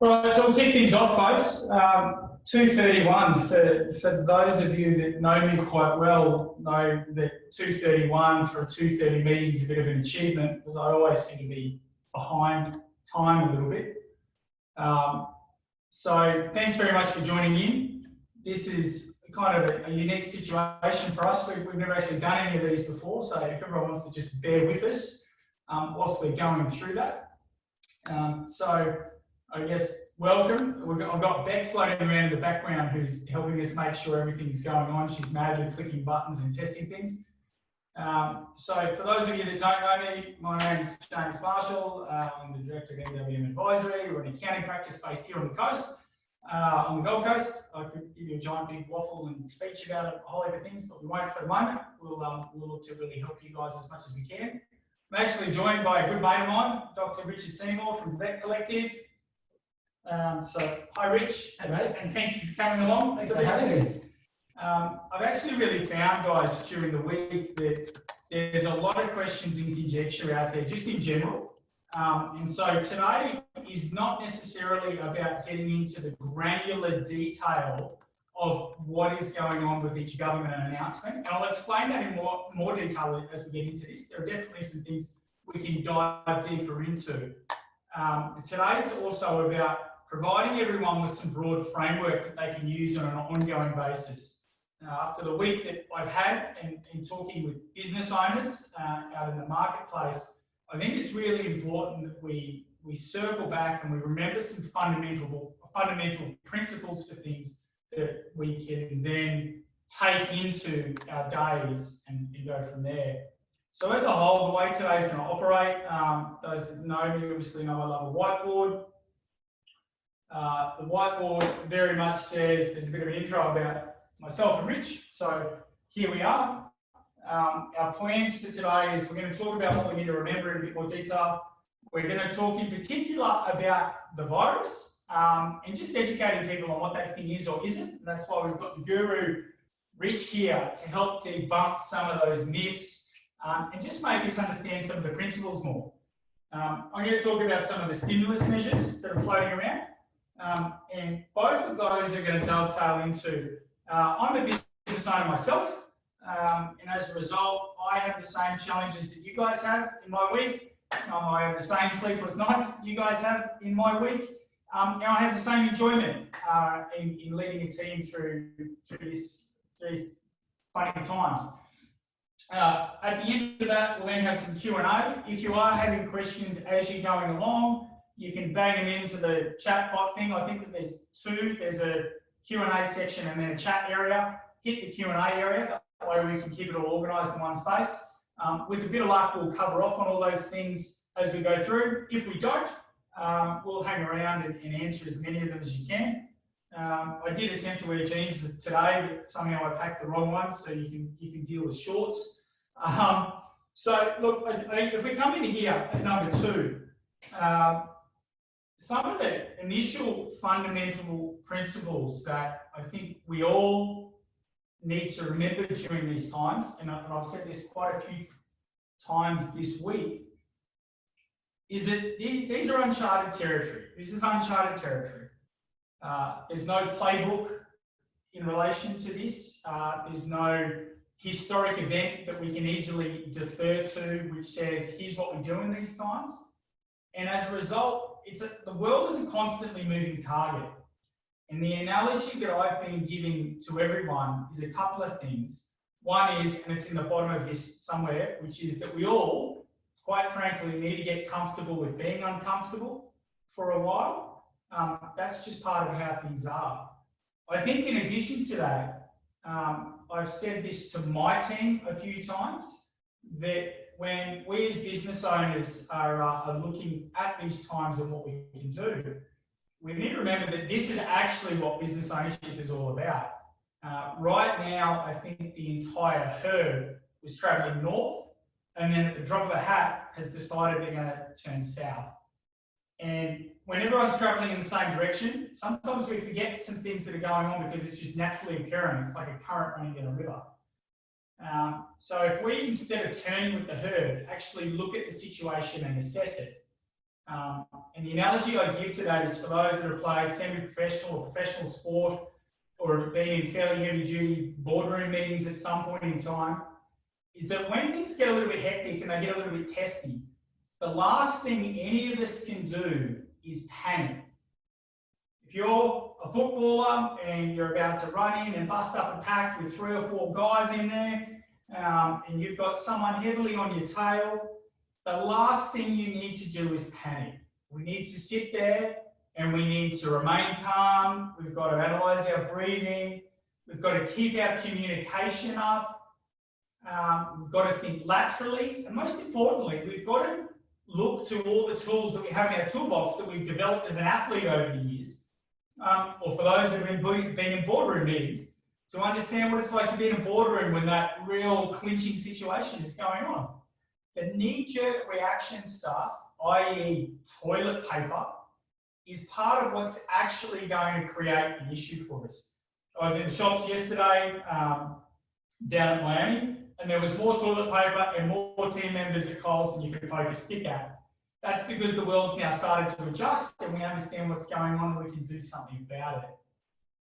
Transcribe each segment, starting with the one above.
Right, so we'll kick things off, folks. 2:31, for those of you that know me quite well, know that 2:31 for a 2:30 meeting is a bit of an achievement because I always seem to be behind time a little bit. So thanks very much for joining in. This is kind of a unique situation for us. We've never actually done any of these before, so if everyone wants to just bear with us whilst we're going through that. So I guess welcome. I've got Beck floating around in the background who's helping us make sure everything's going on. She's madly clicking buttons and testing things. So for those of you that don't know me, my name is James Marshall. I'm the Director of MWM Advisory. We're an accounting practice based here on the coast, on the Gold Coast. I could give you a giant big waffle and speech about a whole heap of things, but we won't for the moment. We'll look to really help you guys as much as we can. I'm actually joined by a good mate of mine, Dr. Richard Seymour from Vet Collective. So hi Rich, and thank you for coming along. Thanks for having me. I've actually really found, guys, during the week that there's a lot of questions and conjecture out there, just in general. And so today is not necessarily about getting into the granular detail of what is going on with each government announcement. And I'll explain that in more detail as we get into this. There are definitely some things we can dive deeper into. Today is also about providing everyone with some broad framework that they can use on an ongoing basis. After the week that I've had and talking with business owners out in the marketplace, I think it's really important that we circle back and we remember some fundamental principles for things that we can then take into our days and go from there. So as a whole, the way today's going to operate, those that know me obviously know I love a whiteboard. The whiteboard very much says, there's a bit of an intro about myself and Rich, so here we are. Our plans for today is we're going to talk about what we need to remember in a bit more detail. We're going to talk in particular about the virus and just educating people on what that thing is or isn't. And that's why we've got the guru, Rich, here to help debunk some of those myths and just make us understand some of the principles more. I'm going to talk about some of the stimulus measures that are floating around. And both of those are going to dovetail into, I'm a business owner myself, and as a result, I have the same challenges that you guys have in my week. I have the same sleepless nights you guys have in my week, and I have the same enjoyment in leading a team through these funny times. At the end of that, we'll then have some Q&A. If you are having questions as you're going along, you can bang them into the chat bot thing. I think that there's two. There's a Q&A section and then a chat area. Hit the Q&A area. That way we can keep it all organised in one space. With a bit of luck, we'll cover off on all those things as we go through. If we don't, we'll hang around and answer as many of them as you can. I did attempt to wear jeans today, but somehow I packed the wrong ones, so you can deal with shorts. So look, if we come in here at number 2, some of the initial fundamental principles that I think we all need to remember during these times, and I've said this quite a few times this week, is that these are uncharted territory. This is uncharted territory. There's no playbook in relation to this. There's no historic event that we can easily defer to which says, here's what we do in these times. And as a result, the world is a constantly moving target. And the analogy that I've been giving to everyone is a couple of things. One is, and it's in the bottom of this somewhere, which is that we all, quite frankly, need to get comfortable with being uncomfortable for a while. That's just part of how things are. I think in addition to that, I've said this to my team a few times, that when we as business owners are looking at these times and what we can do, we need to remember that this is actually what business ownership is all about. Right now, I think the entire herd was travelling north, and then at the drop of a hat has decided they're going to turn south. And when everyone's travelling in the same direction, sometimes we forget some things that are going on because it's just naturally occurring. It's like a current running down a river. So if we, instead of turning with the herd, actually look at the situation and assess it, And the analogy I give to that is for those that have played semi-professional or professional sport or have been in fairly heavy-duty boardroom meetings at some point in time, is that when things get a little bit hectic and they get a little bit testy, the last thing any of us can do is panic. If you're a footballer and you're about to run in and bust up a pack with 3 or 4 guys in there, and you've got someone heavily on your tail, the last thing you need to do is panic. We need to sit there and we need to remain calm. We've got to analyze our breathing. We've got to keep our communication up. We've got to think laterally. And most importantly, we've got to look to all the tools that we have in our toolbox that we've developed as an athlete over the years, or for those that have been in boardroom meetings, to understand what it's like to be in a boardroom when that real clinching situation is going on. The knee-jerk reaction stuff, i.e. toilet paper, is part of what's actually going to create the issue for us. I was in the shops yesterday down at Miami, and there was more toilet paper and more team members at Coles than you could poke a stick at. That's because the world's now started to adjust and we understand what's going on and we can do something about it.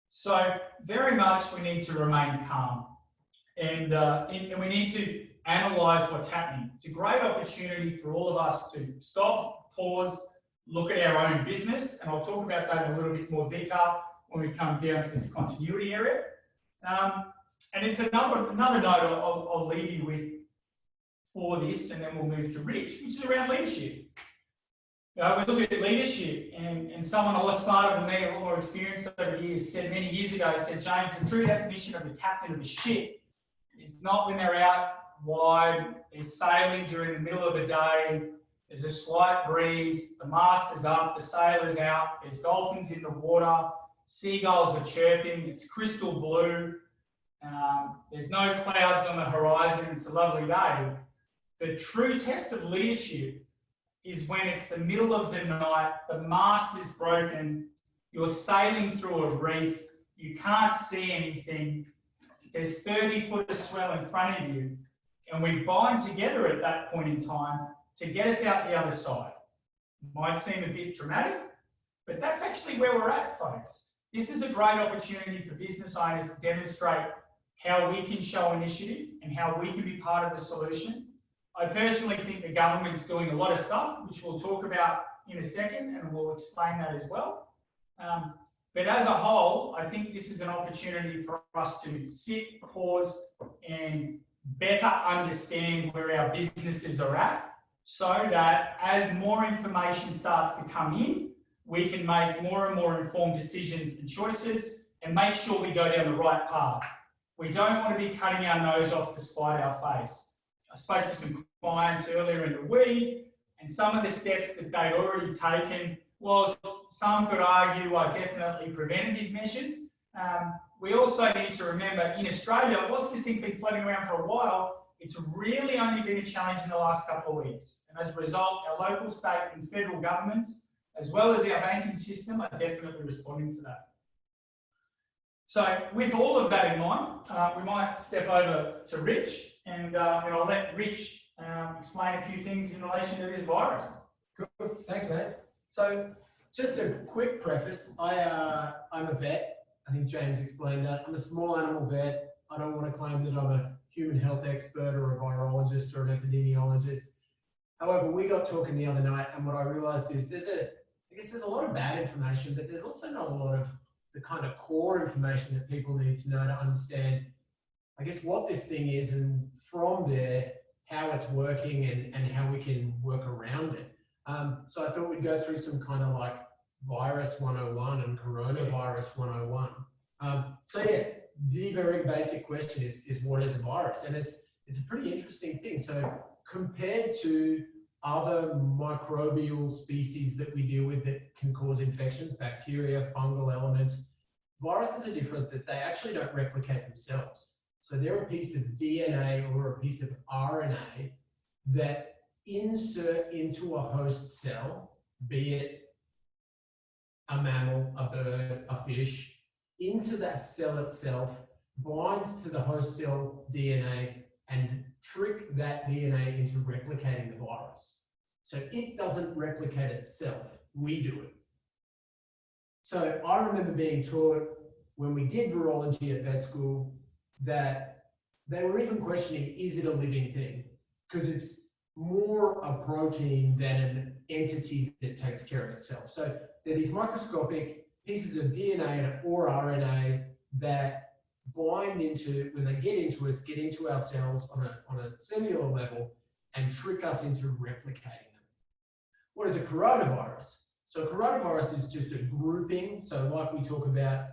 So very much we need to remain calm and we need to analyse what's happening. It's a great opportunity for all of us to stop, pause, look at our own business, and I'll talk about that in a little bit more detail when we come down to this continuity area. And it's another note I'll leave you with for this, and then we'll move to Rich, which is around leadership. We look at leadership, and someone a lot smarter than me, a lot more experienced over the years, said many years ago, said, James, the true definition of the captain of a ship is not when they're out wide, they're sailing during the middle of the day, there's a slight breeze, the mast is up, the sail is out, there's dolphins in the water, seagulls are chirping, it's crystal blue, there's no clouds on the horizon, it's a lovely day. The true test of leadership is when it's the middle of the night, the mast is broken, you're sailing through a reef, you can't see anything, there's 30 foot of swell in front of you, and we bind together at that point in time to get us out the other side. Might seem a bit dramatic, but that's actually where we're at, folks. This is a great opportunity for business owners to demonstrate how we can show initiative and how we can be part of the solution. I personally think the government's doing a lot of stuff, which we'll talk about in a second, and we'll explain that as well. But as a whole, I think this is an opportunity for us to sit, pause, and better understand where our businesses are at, so that as more information starts to come in, we can make more and more informed decisions and choices and make sure we go down the right path. We don't want to be cutting our nose off to spite our face. I spoke to some clients earlier in the week, and some of the steps that they'd already taken was, some could argue, are definitely preventative measures. We also need to remember, in Australia, whilst this thing's been floating around for a while, it's really only been a challenge in the last couple of weeks. And as a result, our local, state and federal governments, as well as our banking system, are definitely responding to that. So with all of that in mind, we might step over to Rich, and I'll let Rich explain a few things in relation to this virus. Good, thanks, mate. So just a quick preface, I'm a vet. I think James explained that. I'm a small animal vet. I don't want to claim that I'm a human health expert or a virologist or an epidemiologist. However, we got talking the other night, and what I realized is there's a lot of bad information, but there's also not a lot of the kind of core information that people need to know to understand, I guess, what this thing is, and from there, how it's working and how we can work around it. So I thought we'd go through some kind of like virus 101 and coronavirus 101. So yeah, the very basic question is what is a virus? And it's a pretty interesting thing. So compared to other microbial species that we deal with that can cause infections, bacteria, fungal elements, viruses are different, that they actually don't replicate themselves. So they're a piece of DNA or a piece of RNA that insert into a host cell, be it a mammal, a bird, a fish, into that cell itself, binds to the host cell DNA and trick that DNA into replicating the virus. So it doesn't replicate itself, we do it. So I remember being taught when we did virology at vet school that they were even questioning, is it a living thing? Because it's more a protein than an entity that takes care of itself. So there are these microscopic pieces of DNA or RNA that bind into, when they get into us, get into our cells on a cellular level and trick us into replicating them. What is a coronavirus? So a coronavirus is just a grouping. So like we talk about,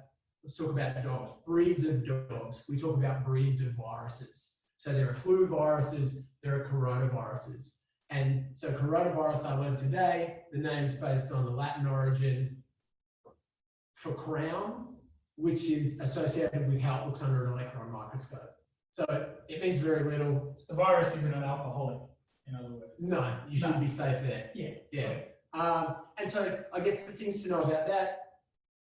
let's talk about dogs, breeds of dogs. We talk about breeds of viruses. So there are flu viruses, there are coronaviruses. And so coronavirus I learned today, the name's based on the Latin origin for crown, which is associated with how it looks under an electron microscope. So it means very little. So the virus isn't an alcoholic, in other words. No, you should be safe there. Yeah. Yeah. And so I guess the things to know about that,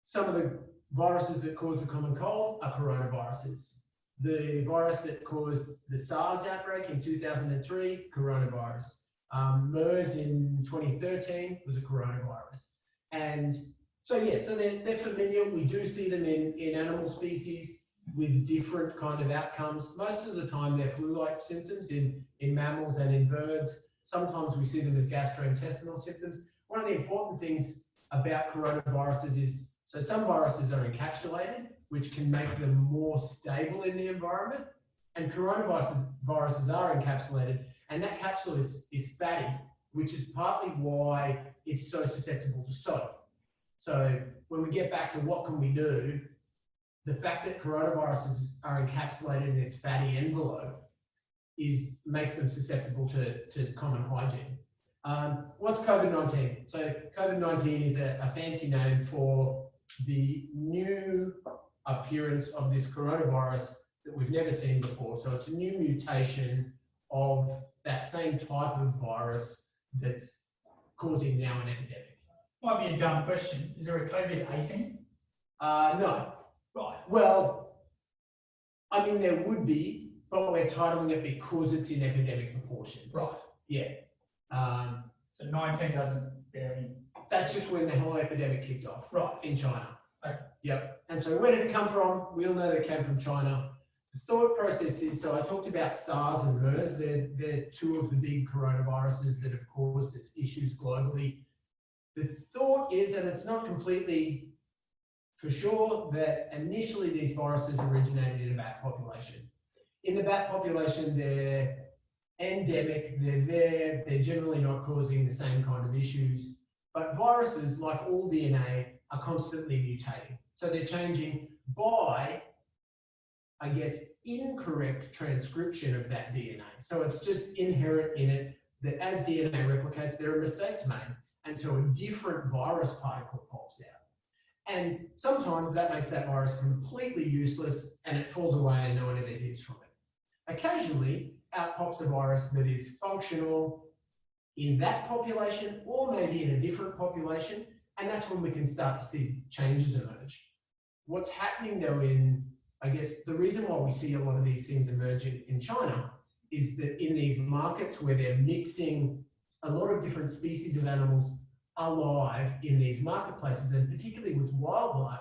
some of the viruses that cause the common cold are coronaviruses. The virus that caused the SARS outbreak in 2003, coronavirus. MERS in 2013 was a coronavirus. And so, yeah, so they're familiar. We do see them in animal species with different kind of outcomes. Most of the time, they're flu-like symptoms in mammals and in birds. Sometimes we see them as gastrointestinal symptoms. One of the important things about coronaviruses is, so some viruses are encapsulated, which can make them more stable in the environment. And coronaviruses are encapsulated, and that capsule is fatty, which is partly why it's so susceptible to soak. So when we get back to what can we do, the fact that coronaviruses are encapsulated in this fatty envelope makes them susceptible to common hygiene. What's COVID-19? So COVID-19 is a fancy name for the new appearance of this coronavirus that we've never seen before. So it's a new mutation of that same type of virus that's causing now an epidemic. Might be a dumb question. Is there a COVID-18? No. Right. Well, I mean, there would be, but we're titling it because it's in epidemic proportions. Right. Yeah. So 19 doesn't bear any. That's just when the whole epidemic kicked off. Right. In China. Okay. Yep. And so where did it come from? We all know that it came from China. The thought process is, so I talked about SARS and MERS. They're two of the big coronaviruses that have caused us issues globally. The thought is, and it's not completely for sure, that initially these viruses originated in a bat population. In the bat population, they're endemic, they're generally not causing the same kind of issues. But viruses, like all DNA, are constantly mutating. So they're changing by, I guess, incorrect transcription of that DNA. So it's just inherent in it that as DNA replicates, there are mistakes made. And so a different virus particle pops out. And sometimes that makes that virus completely useless and it falls away and no one ever hears from it. Occasionally, out pops a virus that is functional in that population or maybe in a different population, and that's when we can start to see changes emerge. What's happening though I guess the reason why we see a lot of these things emerge in China is that in these markets where they're mixing a lot of different species of animals alive in these marketplaces, and particularly with wildlife.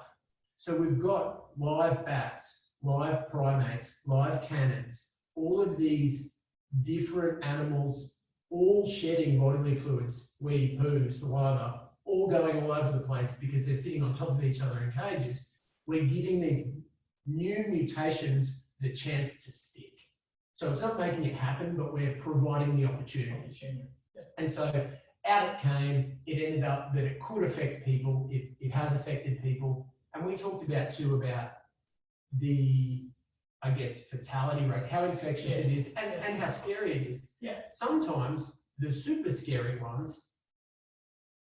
So we've got live bats, live primates, live canids, all of these different animals, all shedding bodily fluids, wee, poo, saliva, all going all over the place because they're sitting on top of each other in cages. We're giving these new mutations the chance to stick. So it's not making it happen, but we're providing the opportunity. And so out it came, it ended up that it could affect people, it has affected people. And we talked about too about the, I guess, fatality rate, how infectious it is and how scary it is. Yeah. Sometimes the super scary ones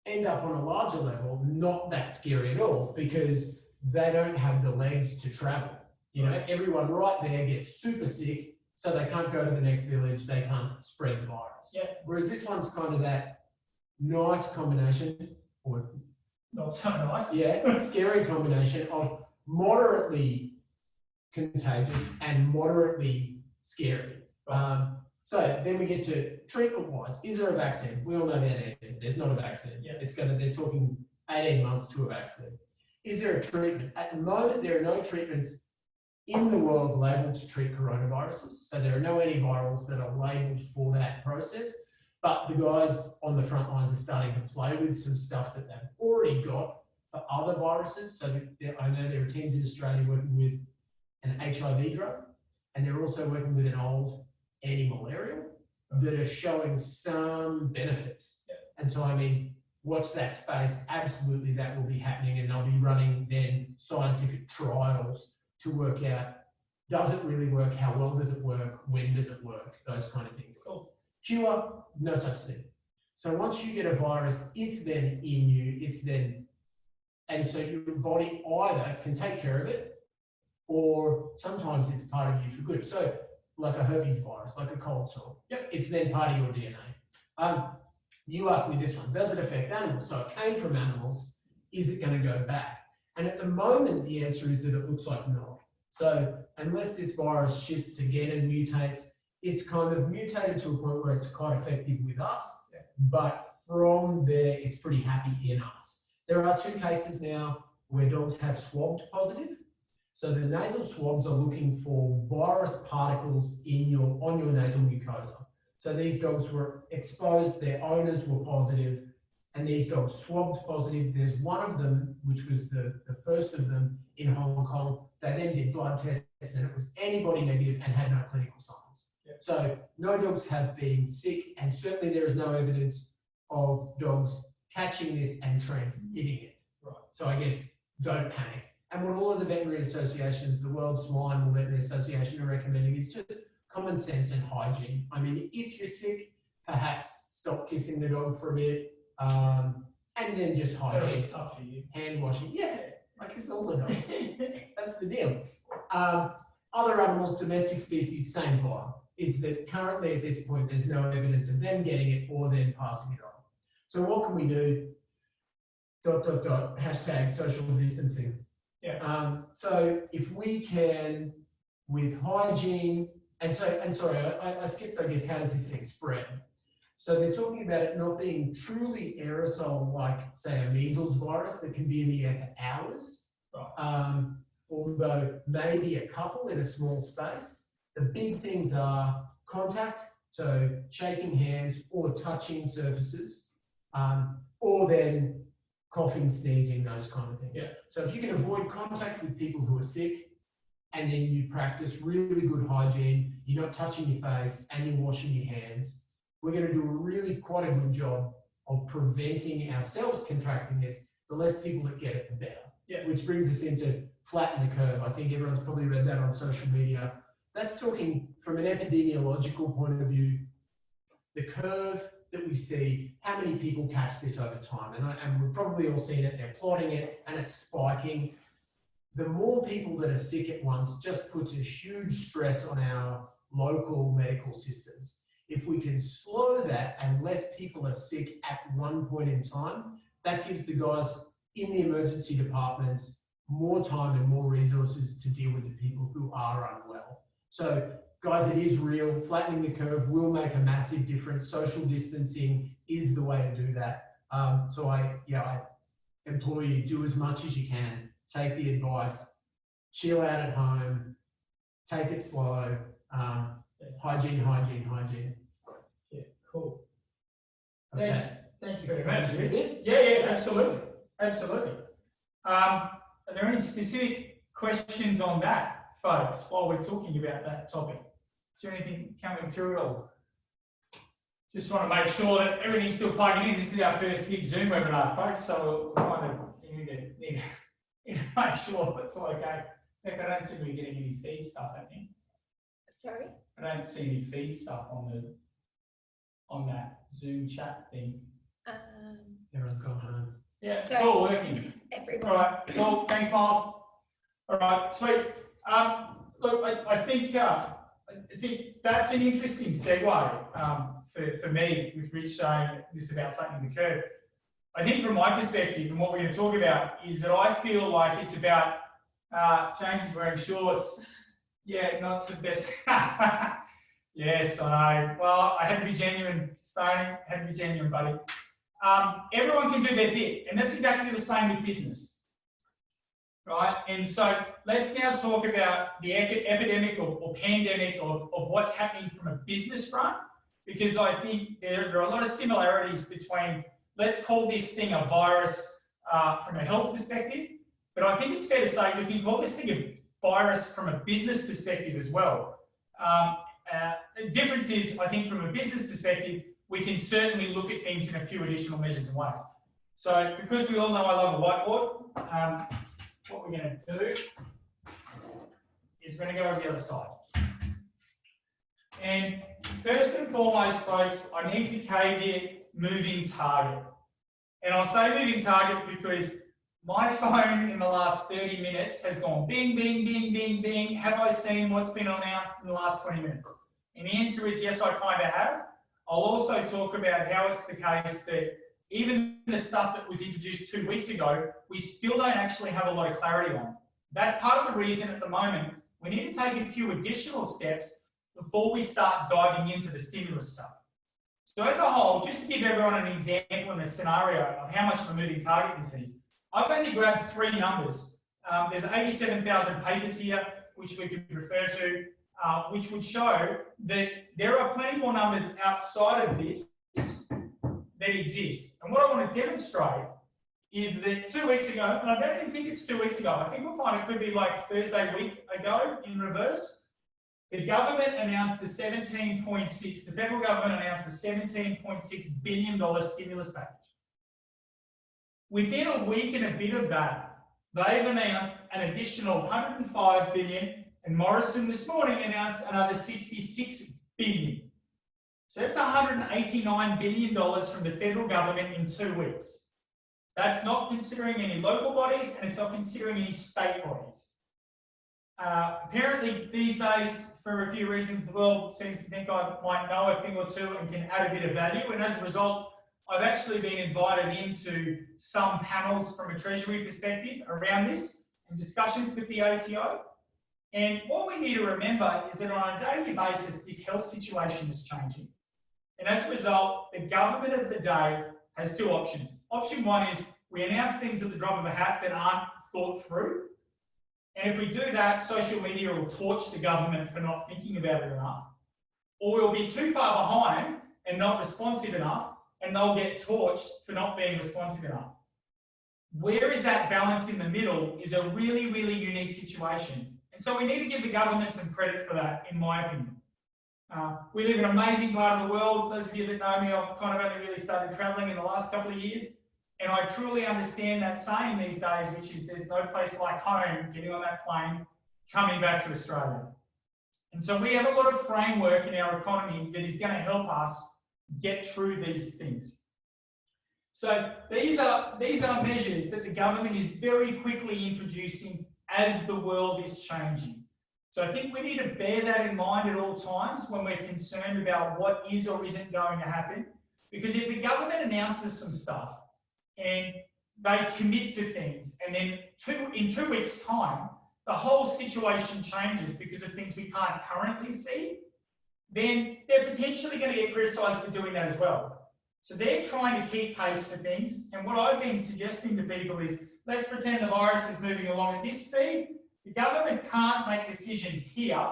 end up on a larger level, not that scary at all because they don't have the legs to travel. You know, everyone right there gets super sick, so they can't go to the next village, they can't spread the virus. Yeah. Whereas this one's kind of that nice combination, or Not so nice. yeah, scary combination of moderately contagious and moderately scary. So then we get to treatment-wise. Is there a vaccine? We all know that answer. There's not a vaccine. Yeah. They're talking 18 months to a vaccine. Is there a treatment? At the moment, there are no treatments in the world labeled to treat coronaviruses. So there are no antivirals that are labeled for that process. But the guys on the front lines are starting to play with some stuff that they've already got for other viruses. So I know there are teams in Australia working with an HIV drug, and they're also working with an old anti-malarial that are showing some benefits. Yeah. And so, I mean, watch that space. Absolutely, that will be happening, and they'll be running then scientific trials to work out, does it really work? How well does it work? When does it work? Those kind of things. Cool. Cure, no such thing. So once you get a virus, it's then in you, and so your body either can take care of it, or sometimes it's part of you for good. So like a herpes virus, like a cold sore, it's then part of your DNA. You asked me this one, does it affect animals? So it came from animals, is it going to go back? And at the moment, the answer is that it looks like no. So unless this virus shifts again and mutates, it's kind of mutated to a point where it's quite effective with us, but from there, it's pretty happy in us. There are 2 cases now where dogs have swabbed positive. So the nasal swabs are looking for virus particles on your nasal mucosa. So these dogs were exposed, their owners were positive, and these dogs swabbed positive. There's one of them, which was the first of them in Hong Kong. They then did blood tests and it was antibody negative and had no clinical signs. Yeah. So no dogs have been sick, and certainly there is no evidence of dogs catching this and transmitting it. Right. So I guess don't panic. And what all of the veterinary associations, the World Swine Veterinary Association, are recommending is just common sense and hygiene. I mean, if you're sick, perhaps stop kissing the dog for a bit, and then just hygiene. It's up for you. Hand washing, I kiss all the dogs. That's the deal. Other animals, domestic species, same vibe, is that currently at this point, there's no evidence of them getting it or then passing it on. So what can we do? ... hashtag social distancing. So if we can, with hygiene, and sorry, I skipped, I guess, how does this thing spread? So they're talking about it not being truly aerosol like, say, a measles virus that can be in the air for hours, although maybe a couple in a small space. The big things are contact, so shaking hands or touching surfaces, or then coughing, sneezing, those kind of things. Yeah. So if you can avoid contact with people who are sick, and then you practice really good hygiene, you're not touching your face and you're washing your hands, we're going to do quite a good job of preventing ourselves contracting this. The less people that get it, the better. Yeah. Which brings us into flatten the curve. I think everyone's probably read that on social media. That's talking from an epidemiological point of view, the curve that we see, how many people catch this over time. And we've probably all seen it, they're plotting it, and it's spiking. The more people that are sick at once just puts a huge stress on our local medical systems. If we can slow that and less people are sick at one point in time, that gives the guys in the emergency departments more time and more resources to deal with the people who are unwell. So guys, it is real. Flattening the curve will make a massive difference. Social distancing is the way to do that. So I implore you, do as much as you can. Take the advice, chill out at home, take it slow, hygiene. Yeah, cool. Okay. Thanks very much, Rich. Yeah, absolutely. Are there any specific questions on that, folks, while we're talking about that topic? Is there anything coming through at all? Just want to make sure that everything's still plugging in. This is our first big Zoom webinar, folks, so we kind of need to make sure it's all okay. Heck, I don't seem to be getting any feed stuff happening. Sorry? I don't see any feed stuff on that Zoom chat thing. Everyone's gone home. Yeah, it's Sorry. all working. Everyone. All right, cool. Thanks, Miles. All right, sweet. Look, I think that's an interesting segue for me, with Rich saying this about flattening the curve. I think from my perspective, and what we're going to talk about, is that I feel like it's about James is wearing shorts. Yeah, not the best. Yes, I know. Well, I had to be genuine, Stoney. I had to be genuine, buddy. Everyone can do their bit, and that's exactly the same with business, right? And so let's now talk about the epidemic or pandemic of what's happening from a business front, because I think there are a lot of similarities between, let's call this thing a virus from a health perspective, but I think it's fair to say we can call this thing a virus from a business perspective as well. The difference is, I think from a business perspective, we can certainly look at things in a few additional measures and ways. So because we all know I love a whiteboard, what we're going to do is we're going to go to the other side. And first and foremost, folks, I need to caveat moving target. And I'll say moving target because my phone in the last 30 minutes has gone bing, bing, bing, bing, bing. Have I seen what's been announced in the last 20 minutes? And the answer is yes, I kind of have. I'll also talk about how it's the case that even the stuff that was introduced 2 weeks ago, we still don't actually have a lot of clarity on. That's part of the reason at the moment we need to take a few additional steps before we start diving into the stimulus stuff. So as a whole, just to give everyone an example and a scenario of how much of a moving target this is, I've only grabbed 3 numbers. There's 87,000 papers here, which we could refer to, which would show that there are plenty more numbers outside of this that exist. And what I want to demonstrate is that 2 weeks ago, and I don't even think it's 2 weeks ago, I think we'll find it could be like Thursday week ago in reverse, the government announced the federal government announced the $17.6 billion stimulus package. Within a week and a bit of that, they've announced an additional $105 billion, and Morrison this morning announced another $66 billion. So that's $189 billion from the federal government in 2 weeks. That's not considering any local bodies, and it's not considering any state bodies. Apparently, these days, for a few reasons, the world seems to think I might know a thing or two and can add a bit of value. And as a result, I've actually been invited into some panels from a Treasury perspective around this and discussions with the ATO. And what we need to remember is that on a daily basis, this health situation is changing. And as a result, the government of the day has 2 options. Option 1 is we announce things at the drop of a hat that aren't thought through. And if we do that, social media will torch the government for not thinking about it enough. Or we'll be too far behind and not responsive enough, and they'll get torched for not being responsive enough. Where is that balance in the middle is a really, really unique situation. And so we need to give the government some credit for that, in my opinion. We live in an amazing part of the world. Those of you that know me, I've kind of only really started traveling in the last couple of years. And I truly understand that saying these days, which is there's no place like home, getting on that plane, coming back to Australia. And so we have a lot of framework in our economy that is going to help us get through these things. So these are measures that the government is very quickly introducing as the world is changing. So I think we need to bear that in mind at all times when we're concerned about what is or isn't going to happen. Because if the government announces some stuff and they commit to things, and then in 2 weeks' time, the whole situation changes because of things we can't currently see, then they're potentially going to get criticised for doing that as well. So they're trying to keep pace for things, and what I've been suggesting to people is, let's pretend the virus is moving along at this speed. The government can't make decisions here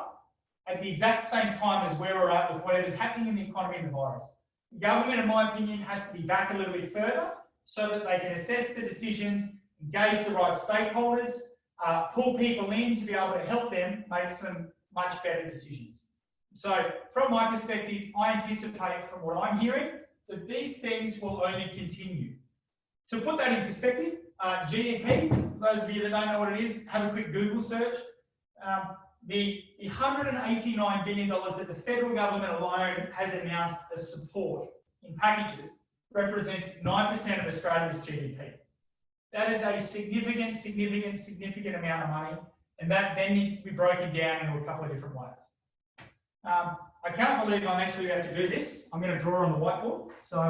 at the exact same time as where we're at with whatever's happening in the economy and the virus. The government, in my opinion, has to be back a little bit further so that they can assess the decisions, engage the right stakeholders, pull people in to be able to help them make some much better decisions. So from my perspective, I anticipate from what I'm hearing that these things will only continue. To put that in perspective, GDP, for those of you that don't know what it is, have a quick Google search. The $189 billion that the federal government alone has announced as support in packages represents 9% of Australia's GDP. That is a significant amount of money, and that then needs to be broken down into a couple of different ways. I can't believe I'm actually about to do this. I'm going to draw on the whiteboard, so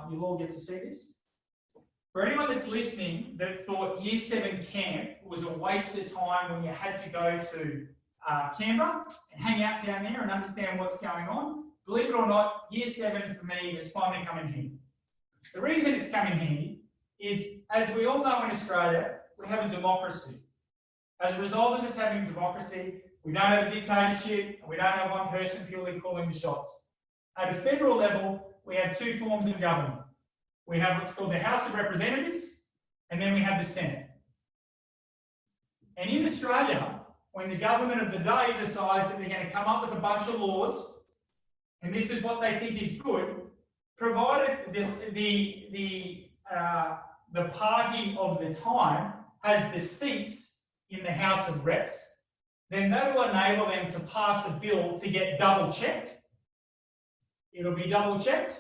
you'll all get to see this. For anyone that's listening that thought Year 7 camp was a waste of time when you had to go to Canberra and hang out down there and understand what's going on. Believe it or not, year 7 for me has finally come in handy. The reason it's come in handy is, as we all know in Australia, we have a democracy. As a result of us having democracy, we don't have a dictatorship, and we don't have one person purely calling the shots. At a federal level, we have 2 forms of government. We have what's called the House of Representatives, and then we have the Senate. And in Australia, when the government of the day decides that they're going to come up with a bunch of laws, and this is what they think is good, provided the party of the time has the seats in the House of Reps, then that will enable them to pass a bill to get double checked. It'll be double checked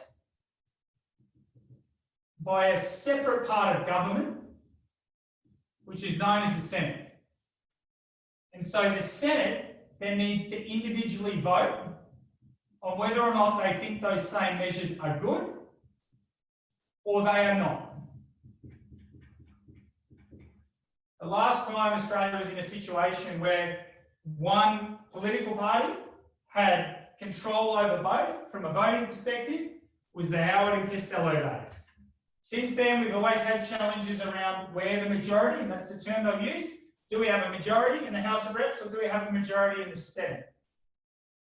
by a separate part of government, which is known as the Senate. And so the Senate then needs to individually vote on whether or not they think those same measures are good or they are not. The last time Australia was in a situation where one political party had control over both from a voting perspective was the Howard and Costello days. Since then, we've always had challenges around where the majority, and that's the term they'll use, do we have a majority in the House of Reps or do we have a majority in the Senate?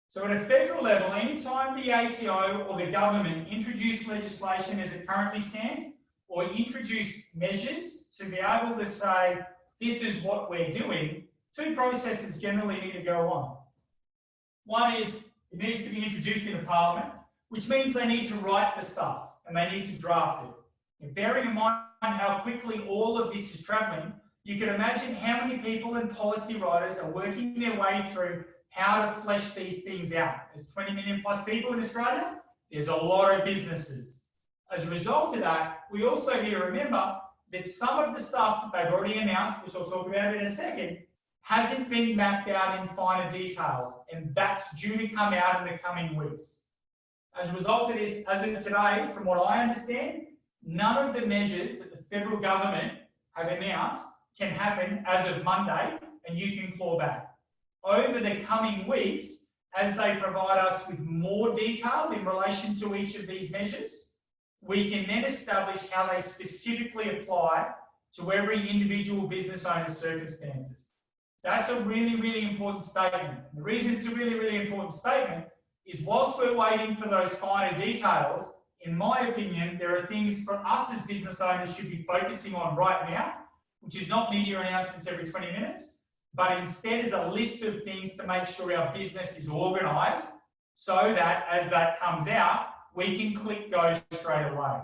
So at a federal level, anytime the ATO or the government introduce legislation as it currently stands, or introduce measures to be able to say, this is what we're doing, 2 processes generally need to go on. One is, it needs to be introduced into Parliament, which means they need to write the stuff and they need to draft it. And bearing in mind how quickly all of this is travelling, you can imagine how many people and policy writers are working their way through how to flesh these things out. There's 20 million plus people in Australia. There's a lot of businesses. As a result of that, we also need to remember that some of the stuff that they've already announced, which I'll talk about in a second, hasn't been mapped out in finer details, and that's due to come out in the coming weeks. As a result of this, as of today, from what I understand, none of the measures that the federal government have announced can happen as of Monday, and you can claw back. Over the coming weeks, as they provide us with more detail in relation to each of these measures, we can then establish how they specifically apply to every individual business owner's circumstances. That's a really, really important statement. The reason it's a really, really important statement is whilst we're waiting for those finer details, in my opinion, there are things for us as business owners should be focusing on right now, which is not media announcements every 20 minutes, but instead is a list of things to make sure our business is organised so that as that comes out, we can click go straight away.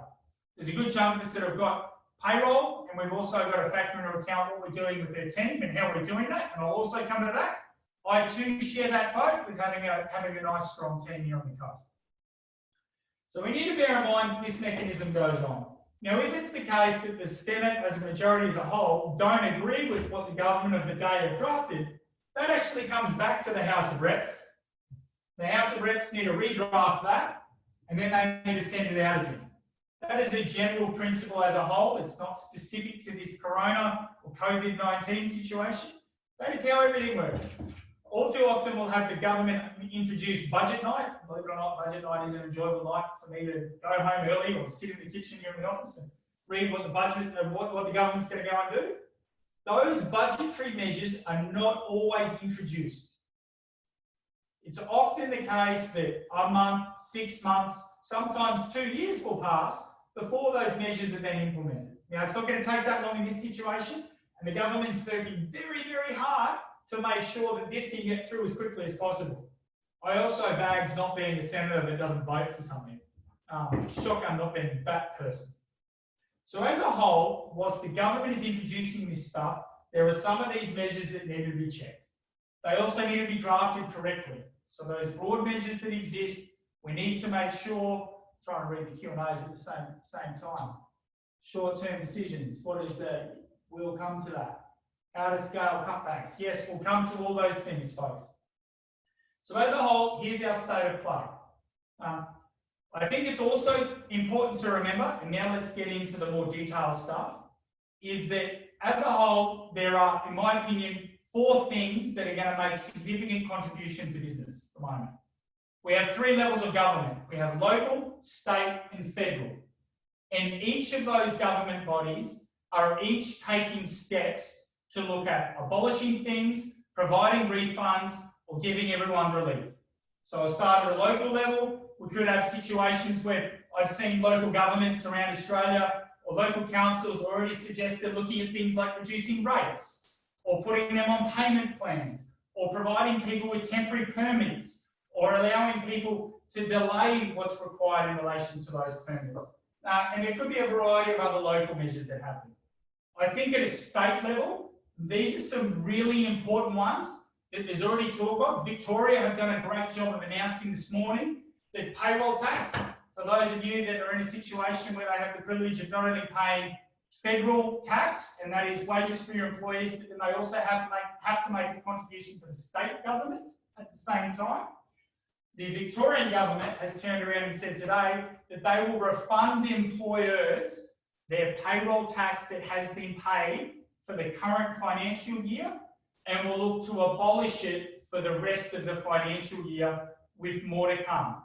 There's a good chunk of us that have got payroll, and we've also got to factor into account what we're doing with their team and how we're doing that, and I'll also come to that. I too share that boat with having a nice strong team here on the coast. So we need to bear in mind this mechanism goes on. Now, if it's the case that the Senate as a majority as a whole don't agree with what the government of the day have drafted, that actually comes back to the House of Reps. The House of Reps need to redraft that, and then they need to send it out again. That is a general principle as a whole. It's not specific to this corona or COVID-19 situation. That is how everything works. All too often we'll have the government introduce budget night. Believe it or not, budget night is an enjoyable night for me to go home early or sit in the kitchen here in the office and read what the budget and what the government's going to go and do. Those budgetary measures are not always introduced. It's often the case that a month, 6 months, sometimes 2 years will pass before those measures are then implemented. Now, it's not going to take that long in this situation, and the government's working very, very hard to make sure that this can get through as quickly as possible. I also bags not being a senator that doesn't vote for something. Shotgun not being that person. So as a whole, whilst the government is introducing this stuff, there are some of these measures that need to be checked. They also need to be drafted correctly. So those broad measures that exist, we need to make sure, try and read the Q&As at the same time. Short-term decisions, what is the, we'll come to that. How to scale cutbacks. Yes, we'll come to all those things, folks. So as a whole, here's our state of play. I think it's also important to remember, and now let's get into the more detailed stuff, is that as a whole, there are, in my opinion, 4 things that are going to make significant contributions to business at the moment. We have 3 levels of government. We have local, state, and federal. And each of those government bodies are each taking steps to look at abolishing things, providing refunds, or giving everyone relief. So I'll start at a local level. We could have situations where I've seen local governments around Australia or local councils already suggest they're looking at things like reducing rates or putting them on payment plans or providing people with temporary permits or allowing people to delay what's required in relation to those permits. And there could be a variety of other local measures that happen. I think at a state level, these are some really important ones that there's already talk of. Victoria have done a great job of announcing this morning that payroll tax, for those of you that are in a situation where they have the privilege of not only paying federal tax, and that is wages for your employees, but then they also have to make a contribution to the state government at the same time. The Victorian government has turned around and said today that they will refund the employers their payroll tax that has been paid for the current financial year and will look to abolish it for the rest of the financial year with more to come.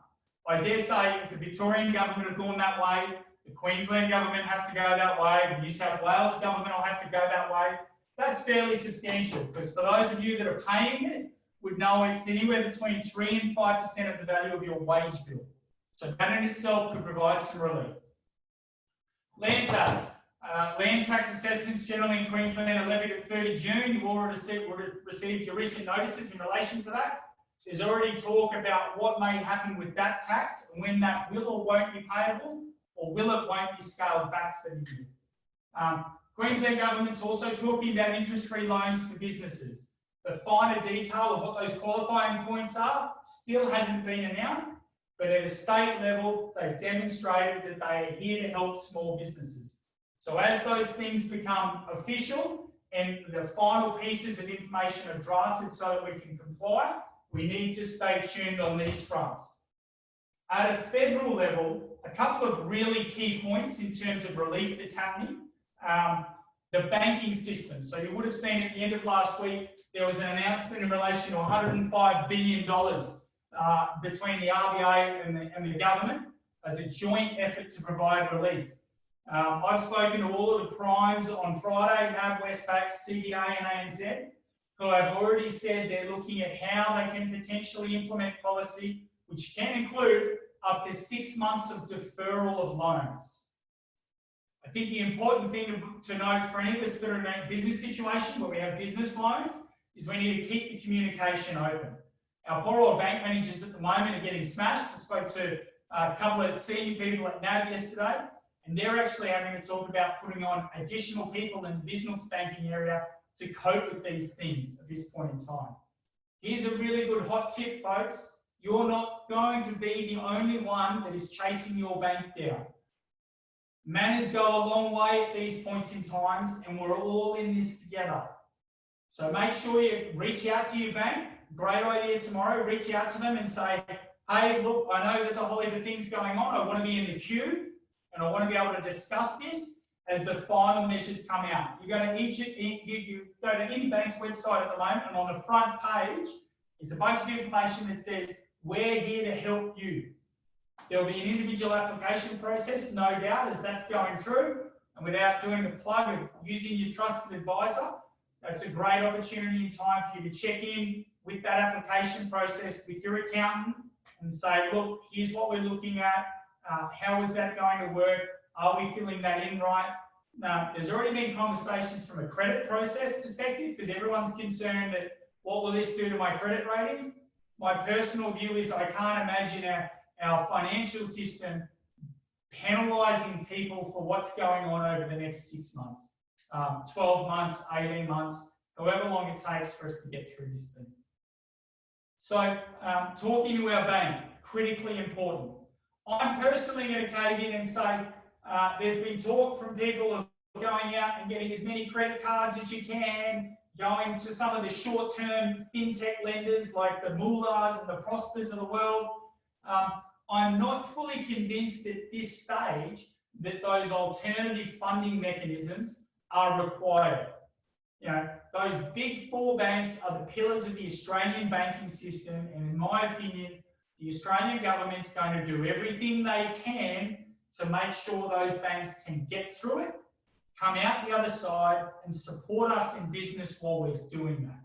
I dare say if the Victorian government have gone that way, the Queensland government have to go that way, the New South Wales government will have to go that way. That's fairly substantial because for those of you that are paying it, would know it's anywhere between 3 and 5% of the value of your wage bill. So that in itself could provide some relief. Land tax. Land tax assessments generally in Queensland are levied at 30 June. You've already received your recent notices in relation to that. There's already talk about what may happen with that tax and when that will or won't be payable, or will it won't be scaled back for the year. Queensland government's also talking about interest-free loans for businesses. The finer detail of what those qualifying points are still hasn't been announced, but at a state level, they've demonstrated that they are here to help small businesses. So as those things become official and the final pieces of information are drafted so that we can comply, we need to stay tuned on these fronts. At a federal level, a couple of really key points in terms of relief that's happening. The banking system. So you would have seen at the end of last week, there was an announcement in relation to $105 billion between the RBA and the government as a joint effort to provide relief. I've spoken to all of the primes on Friday, NAB, Westpac, CBA and ANZ, who have already said they're looking at how they can potentially implement policy, which can include up to 6 months of deferral of loans. I think the important thing to note for any of us that are in a business situation where we have business loans is we need to keep the communication open. Our poor old bank managers at the moment are getting smashed. I spoke to a couple of senior people at NAB yesterday, and they're actually having to talk about putting on additional people in the business banking area to cope with these things at this point in time. Here's a really good hot tip, folks. You're not going to be the only one that is chasing your bank down. Manners go a long way at these points in times, and we're all in this together. So make sure you reach out to your bank. Great idea tomorrow. Reach out to them and say, hey, look, I know there's a whole heap of things going on. I want to be in the queue, and I want to be able to discuss this as the final measures come out. You go to any bank's website at the moment, and on the front page is a bunch of information that says, we're here to help you. There'll be an individual application process, no doubt, as that's going through. And without doing the plug of using your trusted advisor, that's a great opportunity in time for you to check in with that application process with your accountant and say, look, here's what we're looking at. How is that going to work? Are we filling that in right? There's already been conversations from a credit process perspective because everyone's concerned that what will this do to my credit rating? My personal view is I can't imagine our financial system penalising people for what's going on over the next 6 months, 12 months, 18 months, however long it takes for us to get through this thing. So talking to our bank, critically important. I'm personally going to cave in and say there's been talk from people of going out and getting as many credit cards as you can, going to some of the short-term fintech lenders like the Moolahs and the Prospers of the world. I'm not fully convinced at this stage that those alternative funding mechanisms are required. You know, those big four banks are the pillars of the Australian banking system, and in my opinion, the Australian government's going to do everything they can to make sure those banks can get through it, come out the other side, and support us in business while we're doing that.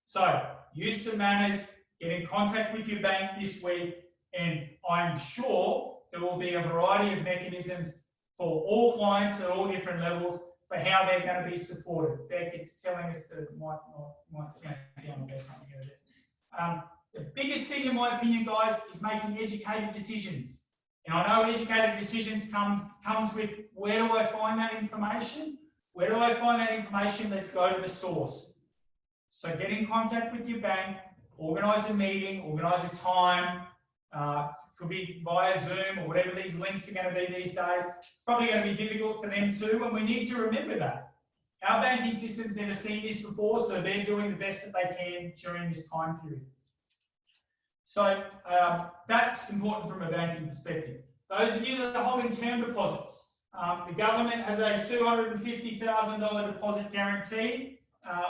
So, use some manners, get in contact with your bank this week, and I'm sure there will be a variety of mechanisms for all clients at all different levels for how they're going to be supported. Beck, it's telling us that it might count down or something over there. The biggest thing, in my opinion, guys, is making educated decisions. And I know educated decisions comes with, where do I find that information? Where do I find that information? Let's go to the source. So get in contact with your bank, organise a meeting, organise a time. It could be via Zoom or whatever these links are going to be these days. It's probably going to be difficult for them too, and we need to remember that. Our banking system's never seen this before, so they're doing the best that they can during this time period. So that's important from a banking perspective. Those of you that are holding term deposits, the government has a $250,000 deposit guarantee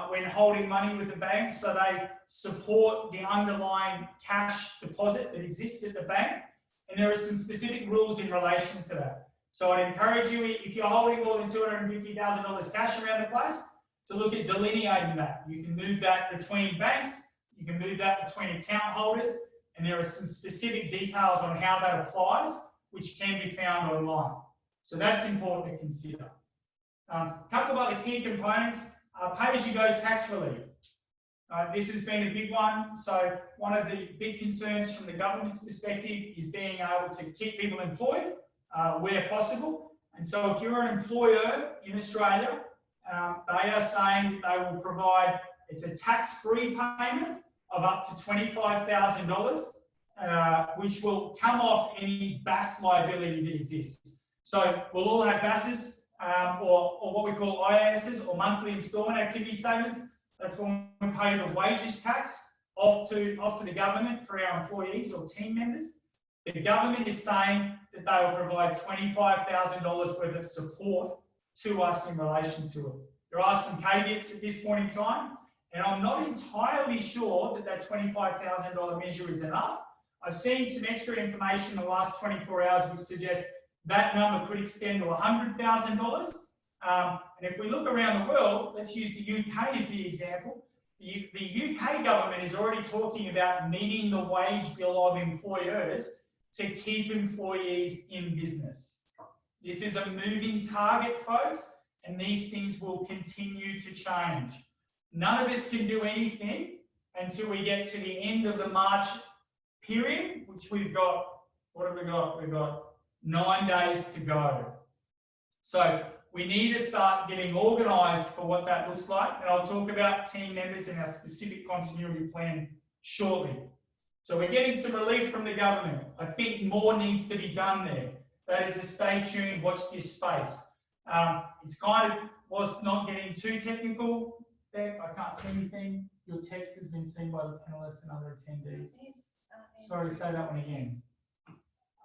when holding money with the bank, so they support the underlying cash deposit that exists at the bank, and there are some specific rules in relation to that. So I'd encourage you, if you're holding more than $250,000 cash around the place, to look at delineating that. You can move that between banks, you can move that between account holders, and there are some specific details on how that applies, which can be found online. So that's important to consider. A couple of other key components. Pay-as-you-go tax relief. This has been a big one. So one of the big concerns from the government's perspective is being able to keep people employed where possible. And so if you're an employer in Australia, they are saying they will provide, it's a tax-free payment of up to $25,000, which will come off any BAS liability that exists. So we'll all have BASs, or what we call IASs, or monthly instalment activity statements. That's when we pay the wages tax off to the government for our employees or team members. The government is saying that they will provide $25,000 worth of support to us in relation to it. There are some caveats at this point in time, and I'm not entirely sure that that $25,000 measure is enough. I've seen some extra information in the last 24 hours which suggests that number could extend to $100,000. And if we look around the world, let's use the UK as the example. The UK government is already talking about meeting the wage bill of employers to keep employees in business. This is a moving target, folks, and these things will continue to change. None of us can do anything until we get to the end of the March period, which we've got, what have we got? We've got 9 days to go. So we need to start getting organised for what that looks like, and I'll talk about team members and our specific continuity plan shortly. So we're getting some relief from the government. I think more needs to be done there. That is a stay tuned, watch this space. It's kind of was not getting too technical. Beck, I can't see anything. Your text has been seen by the panelists and other attendees. Sorry, say that one again.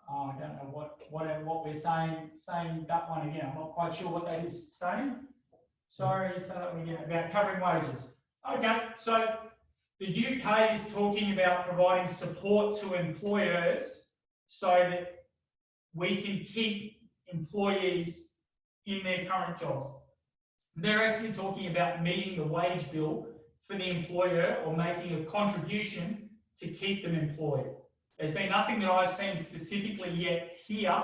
I don't know what we're saying that one again. I'm not quite sure what that is saying. Sorry, say that one again about covering wages. Okay, so the UK is talking about providing support to employers so that we can keep employees in their current jobs. They're actually talking about meeting the wage bill for the employer or making a contribution to keep them employed. There's been nothing that I've seen specifically yet here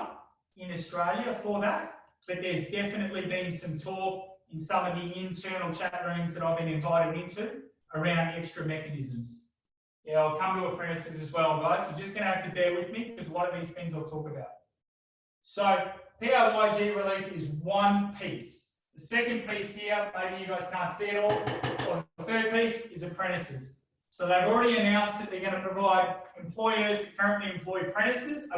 in Australia for that, but there's definitely been some talk in some of the internal chat rooms that I've been invited into around extra mechanisms. Yeah, I'll come to apprentices as well, guys. You're just going to have to bear with me because a lot of these things I'll talk about. So PAYG relief is one piece. The second piece here, maybe you guys can't see it all, or the third piece is apprentices. So they've already announced that they're going to provide employers that currently employ apprentices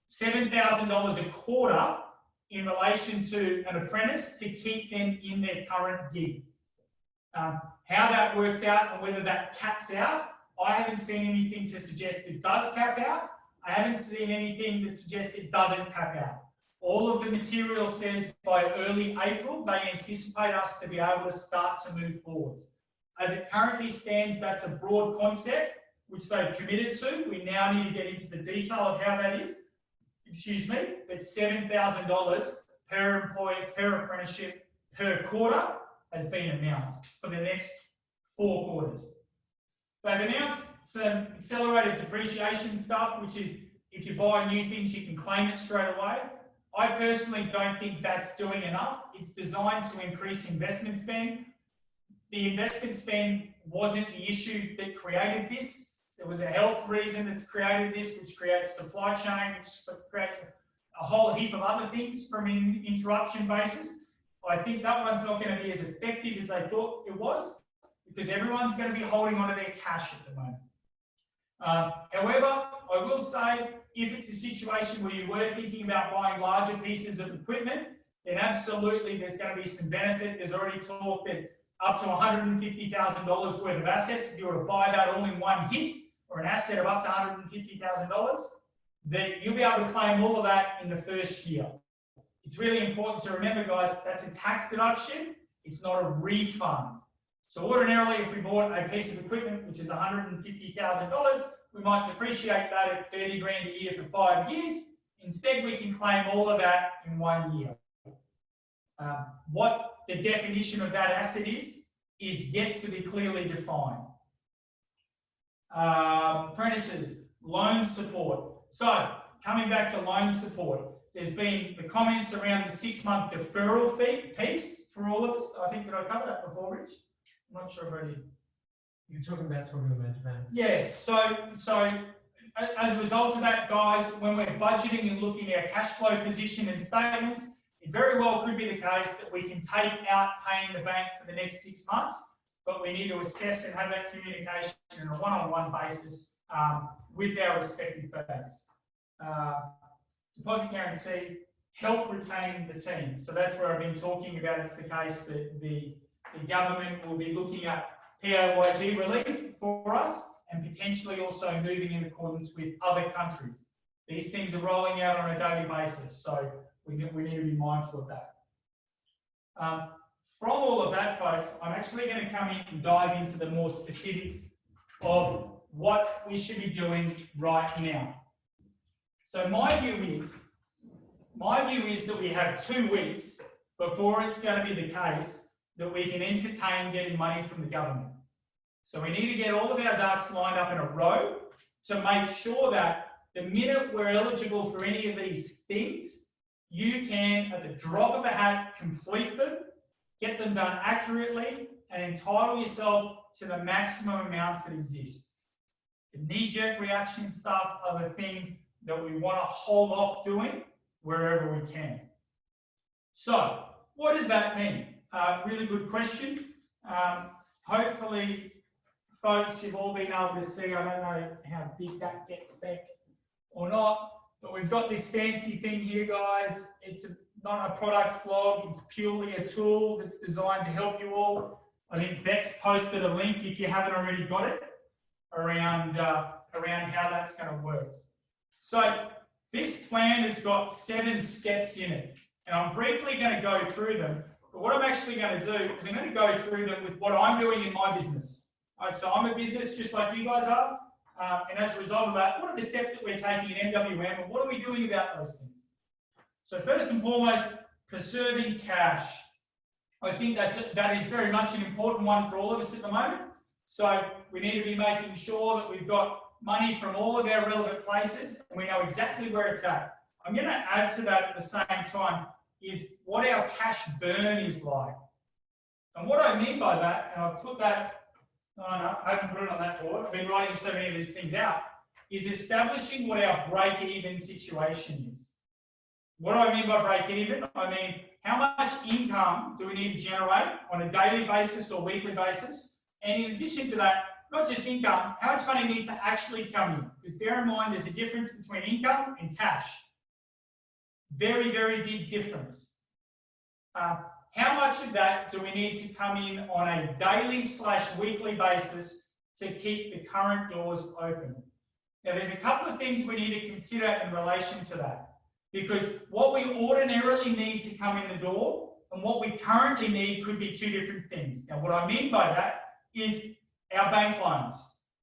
$7,000 a quarter in relation to an apprentice to keep them in their current gig. How that works out and whether that caps out, I haven't seen anything to suggest it does cap out. I haven't seen anything that suggests it doesn't cap out. All of the material says by early April, they anticipate us to be able to start to move forward. As it currently stands, that's a broad concept, which they've committed to. We now need to get into the detail of how that is. Excuse me, but $7,000 per employee, per apprenticeship, per quarter has been announced for the next 4 quarters. They've announced some accelerated depreciation stuff, which is if you buy new things, you can claim it straight away. I personally don't think that's doing enough. It's designed to increase investment spend. The investment spend wasn't the issue that created this. There was a health reason that's created this, which creates supply chain, which creates a whole heap of other things from an interruption basis. I think that one's not going to be as effective as they thought it was, because everyone's going to be holding onto their cash at the moment. However, I will say, if it's a situation where you were thinking about buying larger pieces of equipment, then absolutely there's going to be some benefit. There's already talk that up to $150,000 worth of assets, if you were to buy that all in one hit, or an asset of up to $150,000, then you'll be able to claim all of that in the first year. It's really important to remember, guys, that's a tax deduction. It's not a refund. So ordinarily, if we bought a piece of equipment, which is $150,000, we might depreciate that at 30 grand a year for 5 years. Instead, we can claim all of that in 1 year. What the definition of that asset is yet to be clearly defined. Apprentices, loan support. So, coming back to loan support, there's been the comments around the 6-month deferral fee piece for all of us. I think, did I cover that before, Rich? I'm not sure if I did. You're talking about banks. Yes, so as a result of that, guys, when we're budgeting and looking at our cash flow position and statements, it very well could be the case that we can take out paying the bank for the next 6 months, but we need to assess and have that communication on a one-on-one basis with our respective banks. Deposit guarantee, help retain the team. So that's where I've been talking about. It's the case that the government will be looking at PAYG relief for us and potentially also moving in accordance with other countries. These things are rolling out on a daily basis, so we need to be mindful of that. From all of that, folks, I'm actually going to come in and dive into the more specifics of what we should be doing right now. So my view is that we have 2 weeks before it's going to be the case that we can entertain getting money from the government. So we need to get all of our ducks lined up in a row to make sure that the minute we're eligible for any of these things, you can, at the drop of a hat, complete them, get them done accurately, and entitle yourself to the maximum amounts that exist. The knee-jerk reaction stuff are the things that we want to hold off doing wherever we can. So, what does that mean? Really good question. Hopefully, folks, you've all been able to see, I don't know how big that gets back or not, but we've got this fancy thing here, guys. It's not a product flog, it's purely a tool that's designed to help you all. I think Beck's posted a link, if you haven't already got it, around how that's going to work. So this plan has got 7 steps in it, and I'm briefly going to go through them. But what I'm actually going to do is I'm going to go through them with what I'm doing in my business. Right, so I'm a business just like you guys are, and as a result of that, what are the steps that we're taking in MWM, and what are we doing about those things? So first and foremost, preserving cash. I think that is very much an important one for all of us at the moment. So we need to be making sure that we've got money from all of our relevant places, and we know exactly where it's at. I'm going to add to that at the same time is what our cash burn is like. And what I mean by that, and I've put that, I haven't put it on that board, I've been writing so many of these things out, is establishing what our break-even situation is. What do I mean by break-even? I mean, how much income do we need to generate on a daily basis or weekly basis? And in addition to that, not just income, how much money needs to actually come in? Because bear in mind, there's a difference between income and cash. Very, very big difference. How much of that do we need to come in on a daily/weekly basis to keep the current doors open? Now, there's a couple of things we need to consider in relation to that. because what we ordinarily need to come in the door and what we currently need could be two different things. Now, what I mean by that is our bank loans.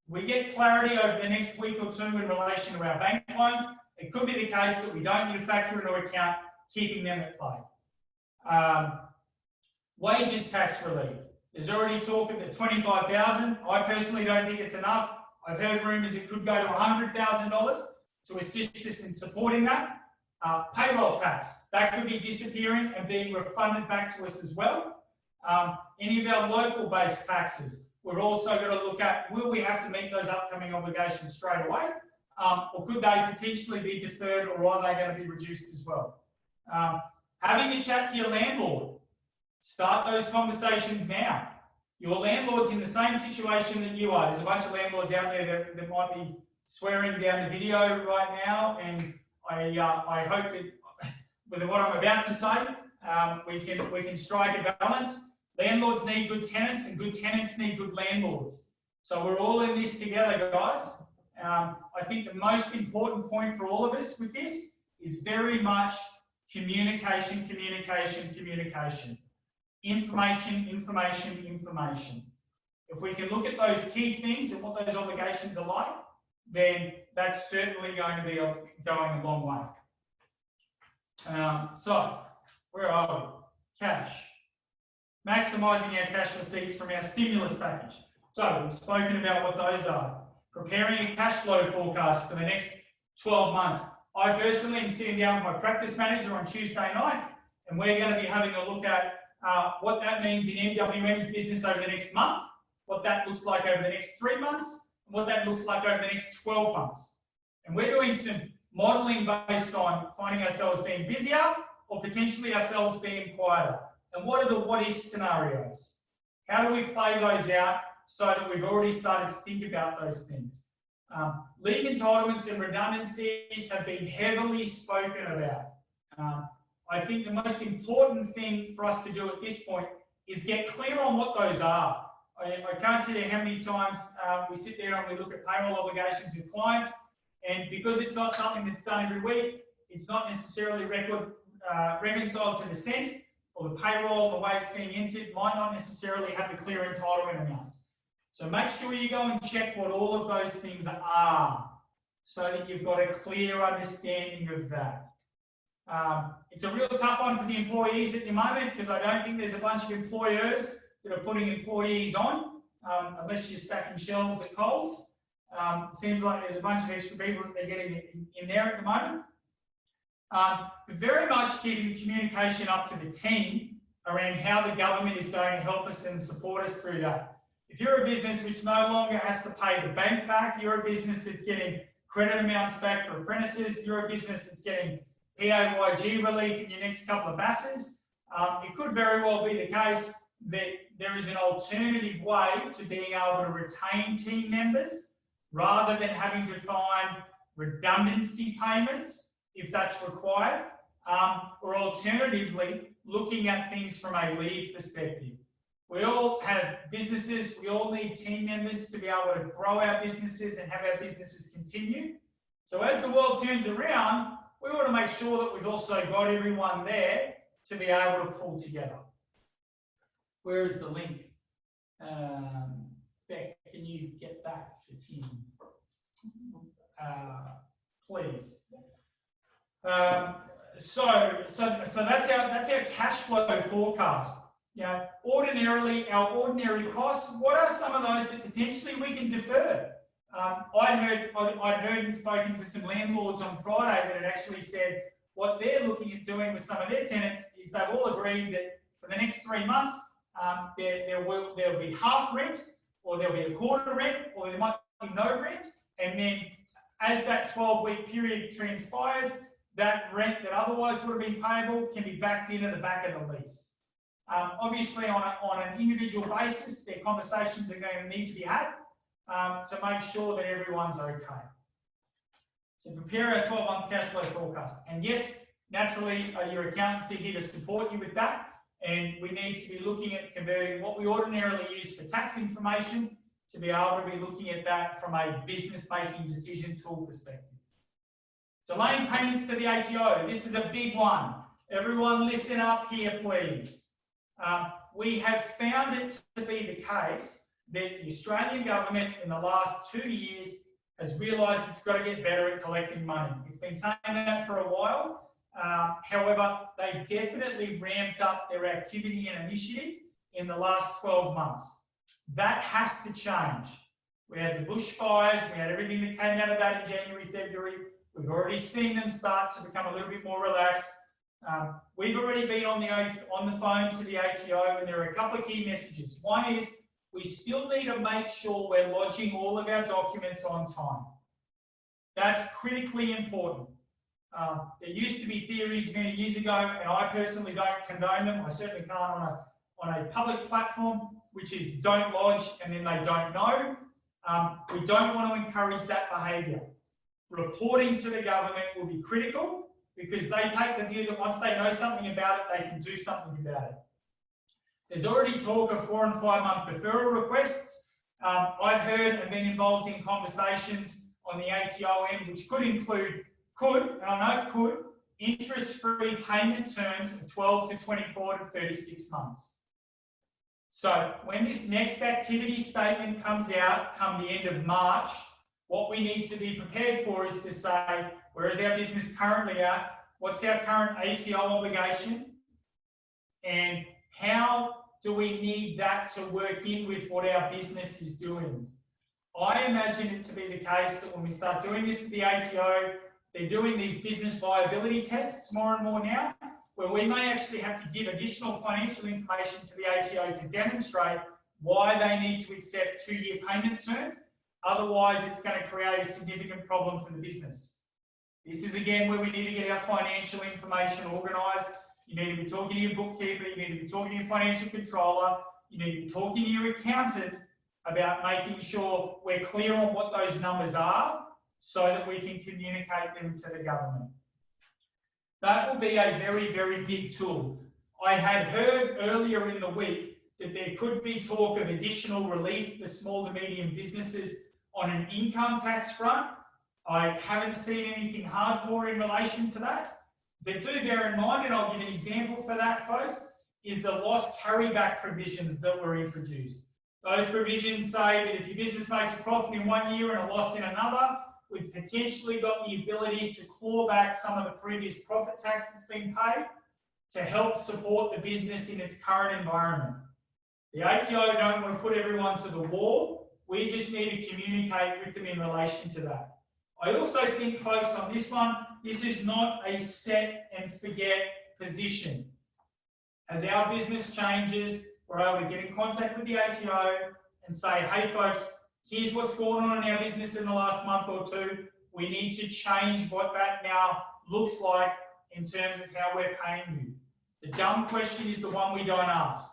We get clarity over the next week or two in relation to our bank loans. It could be the case that we don't need to factor into account keeping them at play. Wages tax relief. There's already talk of the $25,000. I personally don't think it's enough. I've heard rumours it could go to $100,000 to assist us in supporting that. Payroll tax, that could be disappearing and being refunded back to us as well. Any of our local-based taxes, we're also going to look at, will we have to meet those upcoming obligations straight away? Or could they potentially be deferred, or are they going to be reduced as well? Having a chat to your landlord. Start those conversations now. Your landlord's in the same situation that you are. There's a bunch of landlords out there that might be swearing down the video right now, and I hope that with what I'm about to say, we can strike a balance. Landlords need good tenants, and good tenants need good landlords. So we're all in this together, guys. I think the most important point for all of us with this is very much communication, communication, communication. Information, information, information. If we can look at those key things and what those obligations are like, then that's certainly going to be going a long way. So, where are we? Cash. Maximising our cash receipts from our stimulus package. So, we've spoken about what those are. Preparing a cash flow forecast for the next 12 months. I personally am sitting down with my practice manager on Tuesday night, and we're going to be having a look at what that means in MWM's business over the next month, what that looks like over the next 3 months, and what that looks like over the next 12 months. And we're doing some modelling based on finding ourselves being busier or potentially ourselves being quieter. And what are the what-if scenarios? How do we play those out so that we've already started to think about those things? Leave entitlements and redundancies have been heavily spoken about. I think the most important thing for us to do at this point is get clear on what those are. I can't tell you how many times we sit there and we look at payroll obligations with clients, and because it's not something that's done every week, it's not necessarily reconciled to the cent, or the payroll, the way it's being entered, might not necessarily have the clear entitlement amounts. So make sure you go and check what all of those things are, so that you've got a clear understanding of that. It's a real tough one for the employees at the moment, because I don't think there's a bunch of employers that are putting employees on, unless you're stacking shelves at Coles. It seems like there's a bunch of extra people that they're getting in there at the moment. But very much keeping the communication up to the team around how the government is going to help us and support us through that. If you're a business which no longer has to pay the bank back, you're a business that's getting credit amounts back for apprentices, you're a business that's getting PAYG relief in your next couple of BASs, it could very well be the case that there is an alternative way to being able to retain team members rather than having to find redundancy payments if that's required, or alternatively looking at things from a leave perspective. We all have businesses, we all need team members to be able to grow our businesses and have our businesses continue. So as the world turns around, we want to make sure that we've also got everyone there to be able to pull together. Where is the link? Beck, can you get that for Tim? Please. So that's our cash flow forecast. You know, ordinarily, our ordinary costs, what are some of those that potentially we can defer? I'd heard and spoken to some landlords on Friday that had actually said what they're looking at doing with some of their tenants is they've all agreed that for the next 3 months, there'll be half rent, or there'll be a quarter rent, or there might be no rent. And then as that 12-week period transpires, that rent that otherwise would have been payable can be backed into the back of the lease. Obviously, on an individual basis, their conversations are going to need to be had to make sure that everyone's okay. So prepare our 12-month cash flow forecast. And yes, naturally, your accountants are here to support you with that. And we need to be looking at converting what we ordinarily use for tax information to be able to be looking at that from a business making decision tool perspective. Delaying payments to the ATO. This is a big one. Everyone listen up here, please. We have found it to be the case that the Australian government in the last 2 years has realised it's got to get better at collecting money. It's been saying that for a while. However, they definitely ramped up their activity and initiative in the last 12 months. That has to change. We had the bushfires, we had everything that came out of that in January, February. We've already seen them start to become a little bit more relaxed. We've already been on the phone to the ATO, and there are a couple of key messages. One is we still need to make sure we're lodging all of our documents on time. That's critically important. There used to be theories many years ago, and I personally don't condone them. I certainly can't on a public platform, which is don't lodge and then they don't know. We don't want to encourage that behaviour. Reporting to the government will be critical because they take the view that once they know something about it, they can do something about it. There's already talk of 4 and 5 month deferral requests. I've heard and been involved in conversations on the ATO end, which could include, and I know could, interest-free payment terms of 12 to 24 to 36 months. So when this next activity statement comes out come the end of March, what we need to be prepared for is to say, where is our business currently at? What's our current ATO obligation? And how do we need that to work in with what our business is doing? I imagine it to be the case that when we start doing this with the ATO, they're doing these business viability tests more and more now, where we may actually have to give additional financial information to the ATO to demonstrate why they need to accept 2-year payment terms. Otherwise, it's going to create a significant problem for the business. This is again where we need to get our financial information organised. You need to be talking to your bookkeeper, you need to be talking to your financial controller, you need to be talking to your accountant about making sure we're clear on what those numbers are so that we can communicate them to the government. That will be a very, very big tool. I had heard earlier in the week that there could be talk of additional relief for small to medium businesses on an income tax front. I haven't seen anything hardcore in relation to that. But do bear in mind, and I'll give an example for that, folks, is the loss carryback provisions that were introduced. Those provisions say that if your business makes a profit in 1 year and a loss in another, we've potentially got the ability to claw back some of the previous profit tax that's been paid to help support the business in its current environment. The ATO don't want to put everyone to the wall. We just need to communicate with them in relation to that. I also think, folks, on this one, this is not a set and forget position. As our business changes, we're able to get in contact with the ATO and say, hey, folks, here's what's going on in our business in the last month or two. We need to change what that now looks like in terms of how we're paying you. The dumb question is the one we don't ask.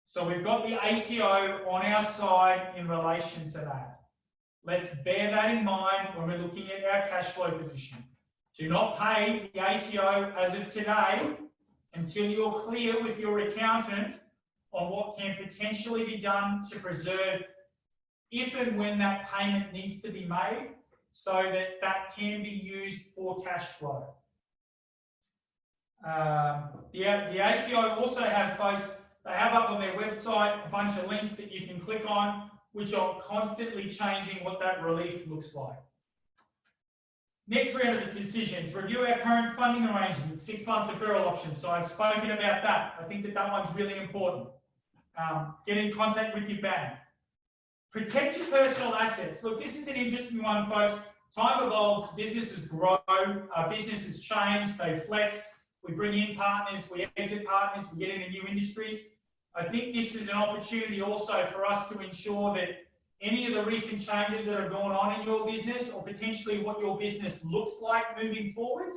So we've got the ATO on our side in relation to that. Let's bear that in mind when we're looking at our cash flow position. Do not pay the ATO as of today until you're clear with your accountant on what can potentially be done to preserve if and when that payment needs to be made so that that can be used for cash flow. The ATO also have, folks, they have up on their website a bunch of links that you can click on, which are constantly changing what that relief looks like. Next round of the decisions, review our current funding arrangements, 6-month deferral options. So I've spoken about that. I think that that one's really important. Get in contact with your bank. Protect your personal assets. Look, this is an interesting one, folks. Time evolves, businesses grow, businesses change, they flex. We bring in partners, we exit partners, we get into new industries. I think this is an opportunity also for us to ensure that any of the recent changes that are going on in your business or potentially what your business looks like moving forwards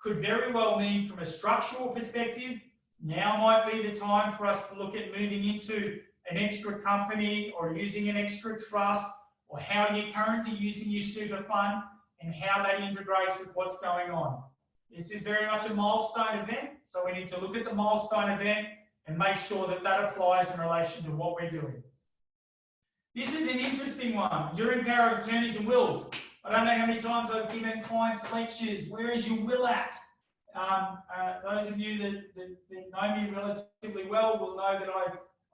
could very well mean from a structural perspective, now might be the time for us to look at moving into an extra company or using an extra trust or how you're currently using your super fund and how that integrates with what's going on. This is very much a milestone event, so we need to look at the milestone event and make sure that that applies in relation to what we're doing. This is an interesting one. During power of attorneys and wills, I don't know how many times I've given clients lectures. Where is your will at? Those of you that know me relatively well will know that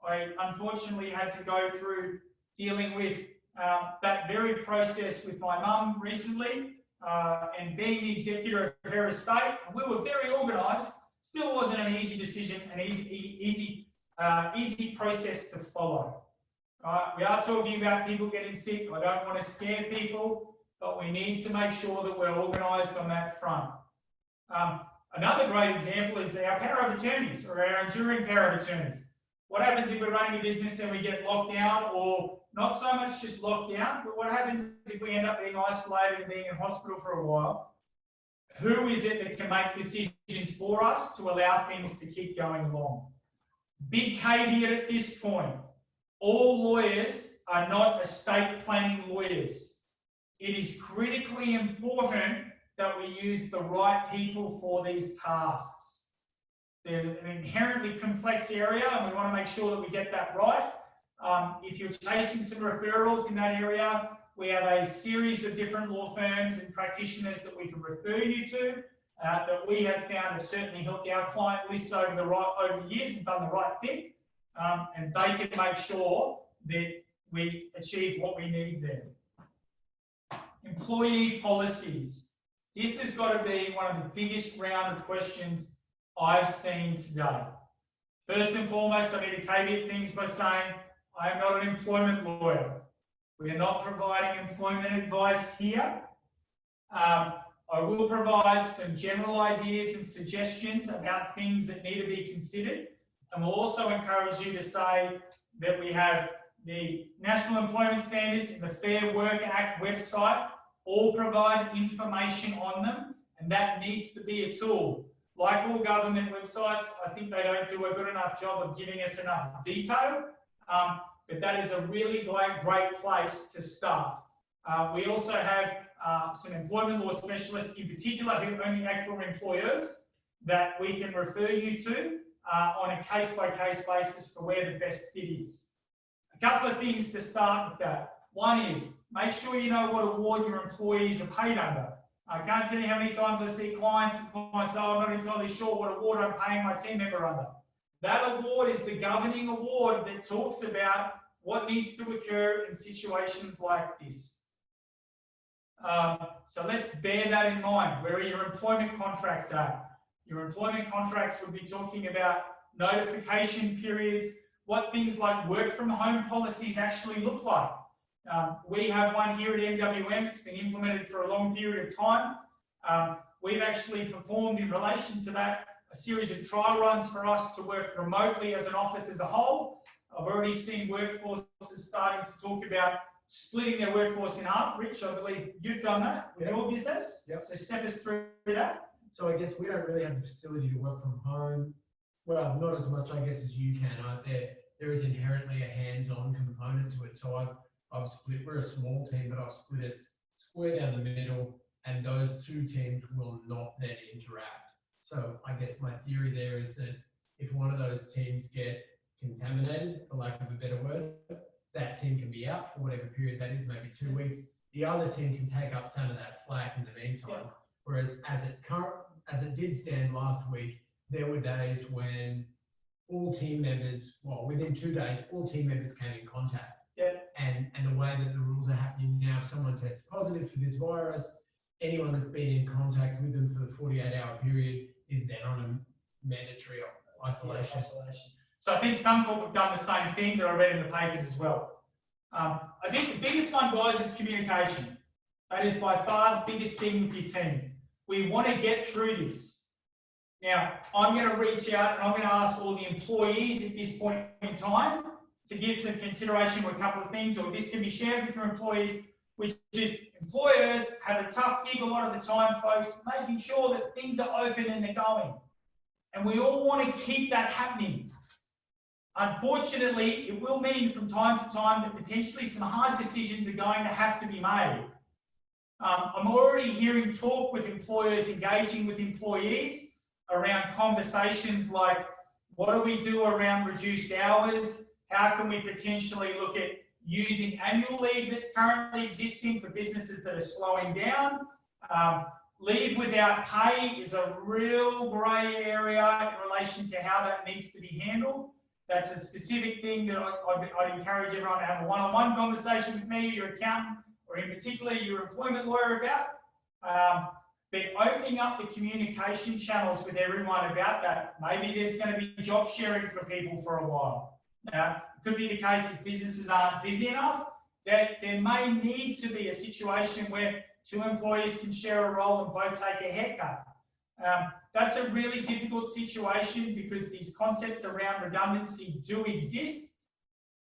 I unfortunately had to go through dealing with that very process with my mum recently, and being the executor of her estate. And we were very organised. Still wasn't an easy decision, an easy process to follow. We are talking about people getting sick. I don't want to scare people, but we need to make sure that we're organised on that front. Another great example is our power of attorneys or our enduring power of attorneys. What happens if we're running a business and we get locked down, or not so much just locked down, but what happens if we end up being isolated and being in hospital for a while? Who is it that can make decisions for us to allow things to keep going along? Big caveat at this point. All lawyers are not estate planning lawyers. It is critically important that we use the right people for these tasks. They're an inherently complex area, and we want to make sure that we get that right. If you're chasing some referrals in that area, we have a series of different law firms and practitioners that we can refer you to, that we have found have certainly helped our client lists over the years and done the right thing, and they can make sure that we achieve what we need there. Employee policies. This has got to be one of the biggest round of questions I've seen today. First and foremost, I need to caveat things by saying I am not an employment lawyer. We are not providing employment advice here. I will provide some general ideas and suggestions about things that need to be considered. And we'll also encourage you to say that we have the National Employment Standards and the Fair Work Act website all provide information on them, and that needs to be a tool. Like all government websites, I think they don't do a good enough job of giving us enough detail, but that is a really great place to start. We also have some employment law specialists in particular who only act for employers that we can refer you to on a case-by-case basis for where the best fit is. A couple of things to start with that. One is, make sure you know what award your employees are paid under. I can't tell you how many times I see clients say, oh, I'm not entirely sure what award I'm paying my team member under. That award is the governing award that talks about what needs to occur in situations like this. So let's bear that in mind. Where are your employment contracts at? Your employment contracts would be talking about notification periods, what things like work from home policies actually look like. We have one here at MWM. It's been implemented for a long period of time. We've actually performed in relation to that a series of trial runs for us to work remotely as an office as a whole. I've already seen workforces starting to talk about splitting their workforce in half. Rich, I believe you've done that with your business. Yep. So step us through that. So I guess we don't really have the facility to work from home. Well, not as much, I guess, as you can. There is inherently a hands-on component to it. So I've split, we're a small team, but I've split us square down the middle, and those two teams will not then interact. So I guess my theory there is that if one of those teams get contaminated, for lack of a better word, that team can be out for whatever period that is, maybe 2 weeks. The other team can take up some of that slack in the meantime. Yeah. Whereas as it did stand last week, there were days when all team members, well, within 2 days, all team members came in contact. Yeah. And the way that the rules are happening now, if someone tests positive for this virus, anyone that's been in contact with them for the 48-hour period is then on a mandatory isolation. Yeah, isolation. So I think some corp have done the same thing that I read in the papers as well. I think the biggest one, guys, is communication. That is by far the biggest thing with your team. We want to get through this. Now, I'm going to reach out and I'm going to ask all the employees at this point in time to give some consideration to a couple of things, or this can be shared with your employees, which is employers have a tough gig a lot of the time, folks, making sure that things are open and they're going. And we all want to keep that happening. Unfortunately, it will mean from time to time that potentially some hard decisions are going to have to be made. I'm already hearing talk with employers engaging with employees around conversations like, what do we do around reduced hours? How can we potentially look at using annual leave that's currently existing for businesses that are slowing down. Leave without pay is a real grey area in relation to how that needs to be handled. That's a specific thing that I'd encourage everyone to have a one-on-one conversation with me, your accountant, or in particular your employment lawyer about. But opening up the communication channels with everyone about that. Maybe there's going to be job sharing for people for a while. It could be the case if businesses aren't busy enough, that there may need to be a situation where two employees can share a role and both take a haircut. That's a really difficult situation because these concepts around redundancy do exist.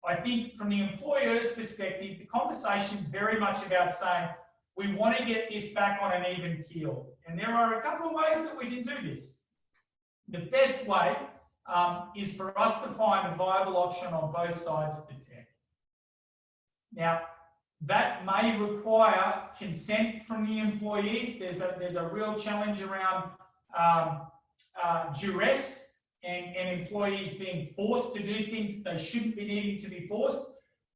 I think from the employer's perspective, the conversation is very much about saying, we want to get this back on an even keel. And there are a couple of ways that we can do this. The best way is for us to find a viable option on both sides of the tent. Now, that may require consent from the employees. There's a real challenge around duress and employees being forced to do things that they shouldn't be needing to be forced.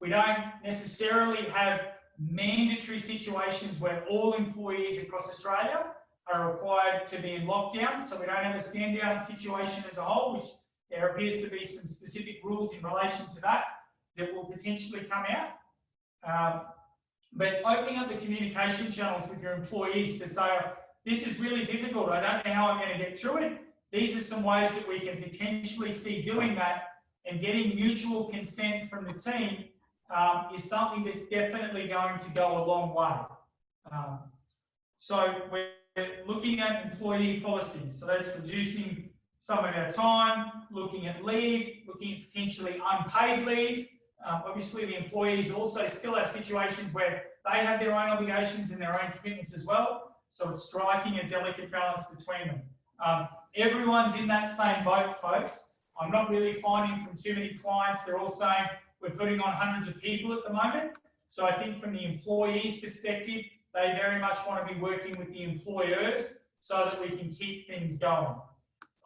We don't necessarily have mandatory situations where all employees across Australia are required to be in lockdown, so we don't have a stand-down situation as a whole, which there appears to be some specific rules in relation to that will potentially come out. But opening up the communication channels with your employees to say, this is really difficult, I don't know how I'm going to get through it. These are some ways that we can potentially see doing that, and getting mutual consent from the team is something that's definitely going to go a long way. So we're looking at employee policies. So that's reducing some of our time, looking at leave, looking at potentially unpaid leave. Obviously, the employees also still have situations where they have their own obligations and their own commitments as well. So it's striking a delicate balance between them. Everyone's in that same boat, folks. I'm not really finding from too many clients, they're all saying we're putting on hundreds of people at the moment. So I think from the employees' perspective, they very much want to be working with the employers so that we can keep things going.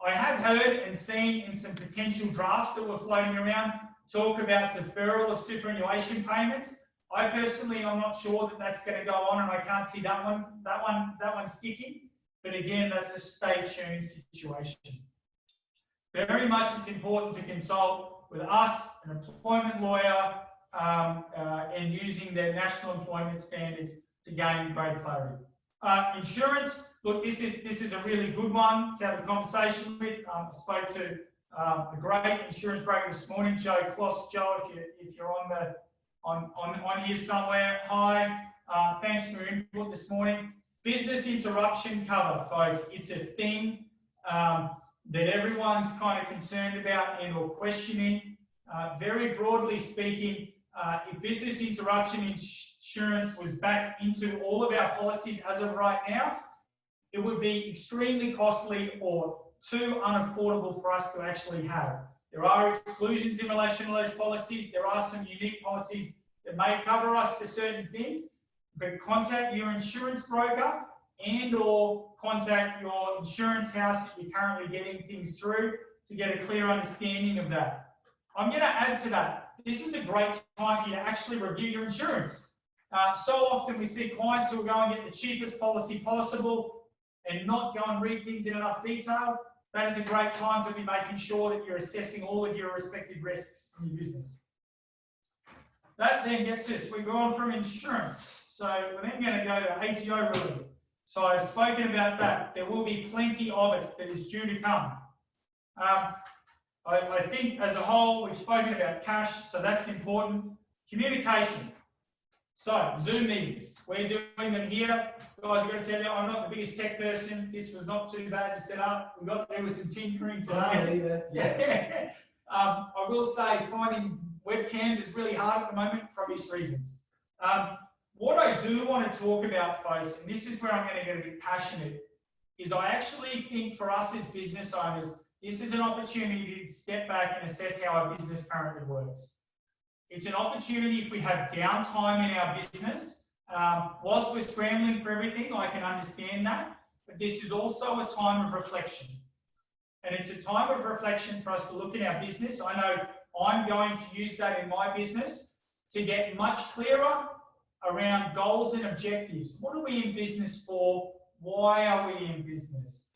I have heard and seen in some potential drafts that were floating around talk about deferral of superannuation payments. I personally am not sure that that's going to go on, and I can't see that one sticking. But again, that's a stay tuned situation. Very much it's important to consult with us, an employment lawyer, and using their national employment standards to gain great clarity. Insurance, look, this is a really good one to have a conversation with. I spoke to a great insurance broker this morning, Joe Kloss. Joe, if you're on here somewhere, hi. Thanks for your input this morning. Business interruption cover, folks. It's a thing that everyone's kind of concerned about and or questioning. Very broadly speaking, if business interruption insurance was backed into all of our policies as of right now, it would be extremely costly or too unaffordable for us to actually have. There are exclusions in relation to those policies. There are some unique policies that may cover us for certain things, but contact your insurance broker and or contact your insurance house that you're currently getting things through to get a clear understanding of that. I'm going to add to that. This is a great time for you to actually review your insurance. So often we see clients who will go and get the cheapest policy possible and not go and read things in enough detail. That is a great time to be making sure that you're assessing all of your respective risks in your business. That then gets us, we've gone from insurance. So we're then going to go to ATO relief. So I've spoken about that. There will be plenty of it that is due to come. I think as a whole, we've spoken about cash, so that's important. Communication. So Zoom meetings, we're doing them here. Guys, I've got to tell you, I'm not the biggest tech person. This was not too bad to set up. There was some tinkering today. Yeah. I will say finding webcams is really hard at the moment for obvious reasons. What I do want to talk about, folks, and this is where I'm going to get a bit passionate, is I actually think for us as business owners, this is an opportunity to step back and assess how our business currently works. It's an opportunity if we have downtime in our business. Whilst we're scrambling for everything, I can understand that, but this is also a time of reflection. And it's a time of reflection for us to look at our business. I know I'm going to use that in my business to get much clearer around goals and objectives. What are we in business for? Why are we in business?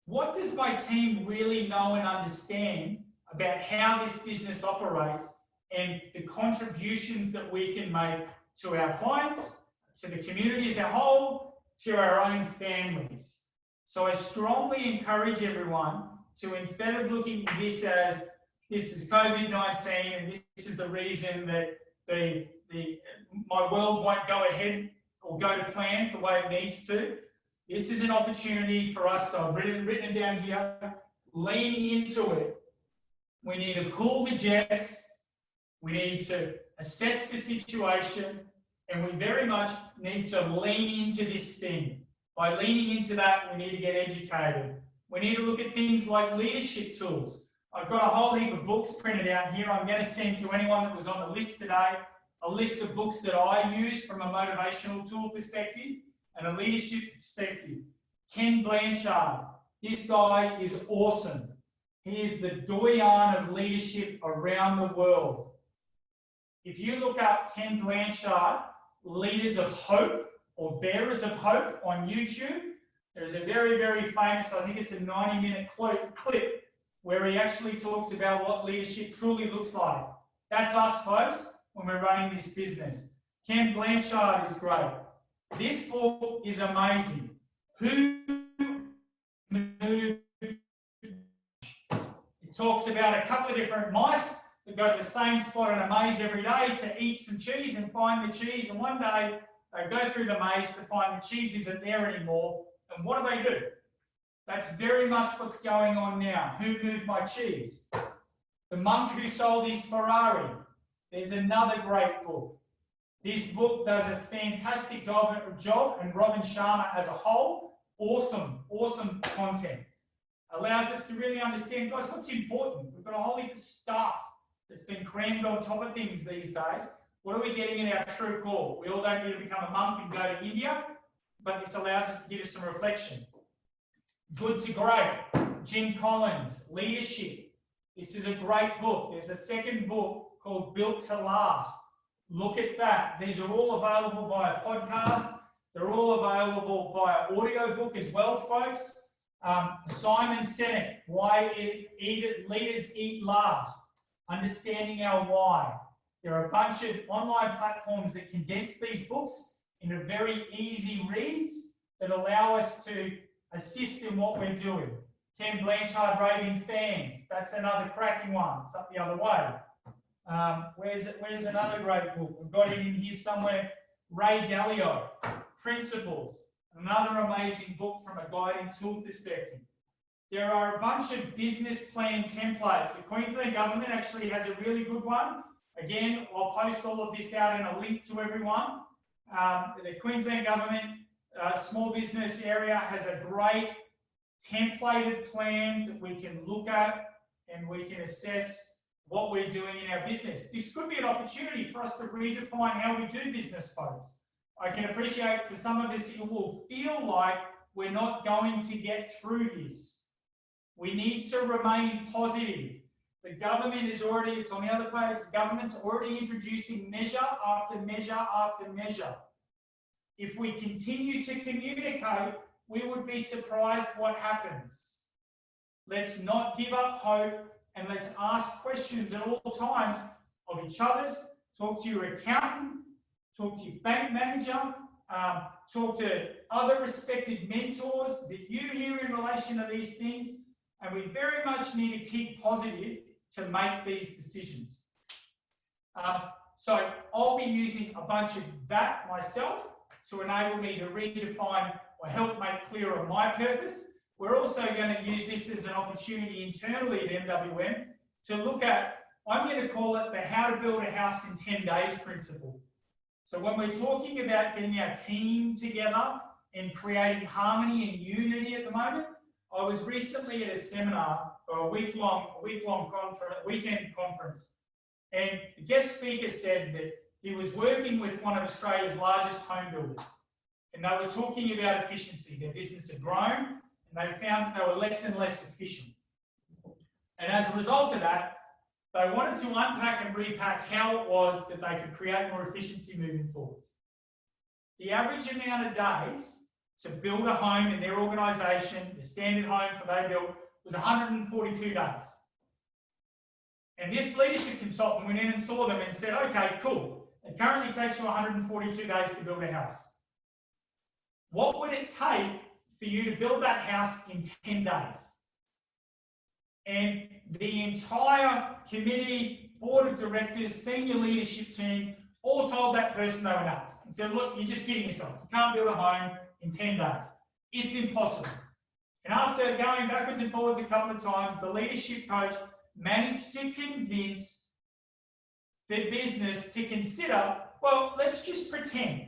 What does my team really know and understand about how this business operates and the contributions that we can make to our clients, to the community as a whole, to our own families? So I strongly encourage everyone to, instead of looking at this as this is COVID-19 and this is the reason that my world won't go ahead or go to plan the way it needs to, this is an opportunity for us to, I've written it down here, leaning into it. We need to cool the jets, we need to assess the situation, and we very much need to lean into this thing. By leaning into that, we need to get educated. We need to look at things like leadership tools. I've got a whole heap of books printed out here. I'm going to send to anyone that was on the list today a list of books that I use from a motivational tool perspective and a leadership perspective. Ken Blanchard, this guy is awesome. He is the doyen of leadership around the world. If you look up Ken Blanchard, Leaders of Hope or Bearers of Hope on YouTube, there's a very, very famous, I think it's a 90-minute clip where he actually talks about what leadership truly looks like. That's us, folks, when we're running this business. Ken Blanchard is great. This book is amazing. Who moved? It talks about a couple of different mice that go to the same spot in a maze every day to eat some cheese and find the cheese. And one day they go through the maze to find the cheese isn't there anymore. And what do? That's very much what's going on now. Who moved my cheese? The monk who sold his Ferrari. There's another great book. This book does a fantastic job, and Robin Sharma as a whole, awesome content. Allows us to really understand, guys, what's important. We've got a whole heap of stuff that's been crammed on top of things these days. What are we getting in our true core? We all don't need to become a monk and go to India, but this allows us to give us some reflection. Good to Great, Jim Collins, Leadership. This is a great book. There's a second book called Built to Last. Look at that. These are all available via podcast. They're all available via audiobook as well, folks. Simon Sinek, Why Leaders Eat Last. Understanding our why. There are a bunch of online platforms that condense these books into very easy reads that allow us to assist in what we're doing. Ken Blanchard, Raving Fans. That's another cracking one. It's up the other way. Where's another great book? We've got it in here somewhere. Ray Dalio, Principles. Another amazing book from a guiding tool perspective. There are a bunch of business plan templates. The Queensland Government actually has a really good one. Again, I'll post all of this out in a link to everyone. The Queensland Government small business area has a great templated plan that we can look at and we can assess what we're doing in our business. This could be an opportunity for us to redefine how we do business, folks. I can appreciate for some of us it will feel like we're not going to get through this. We need to remain positive. The government is already, it's on the other page, the government's already introducing measure after measure after measure. If we continue to communicate, we would be surprised what happens. Let's not give up hope and let's ask questions at all times of each other's. Talk to your accountant, talk to your bank manager, talk to other respected mentors that you hear in relation to these things. And we very much need to keep positive to make these decisions. So I'll be using a bunch of that myself to enable me to redefine or help make clearer my purpose. We're also going to use this as an opportunity internally at MWM to look at, I'm going to call it the how to build a house in 10 days principle. So when we're talking about getting our team together and creating harmony and unity at the moment, I was recently at a seminar or a weekend conference, and the guest speaker said that he was working with one of Australia's largest home builders, and they were talking about efficiency. Their business had grown, and they found they were less and less efficient. And as a result of that, They wanted to unpack and repack how it was that they could create more efficiency moving forwards. The average amount of days to build a home in their organisation, the standard home for they built, was 142 days. And this leadership consultant went in and saw them and said, okay, cool. It currently takes you 142 days to build a house. What would it take for you to build that house in 10 days? And the entire committee, board of directors, senior leadership team, all told that person they were nuts and said, look, you're just kidding yourself. You can't build a home in 10 days. It's impossible. And after going backwards and forwards a couple of times, the leadership coach managed to convince the business to consider, well, let's just pretend.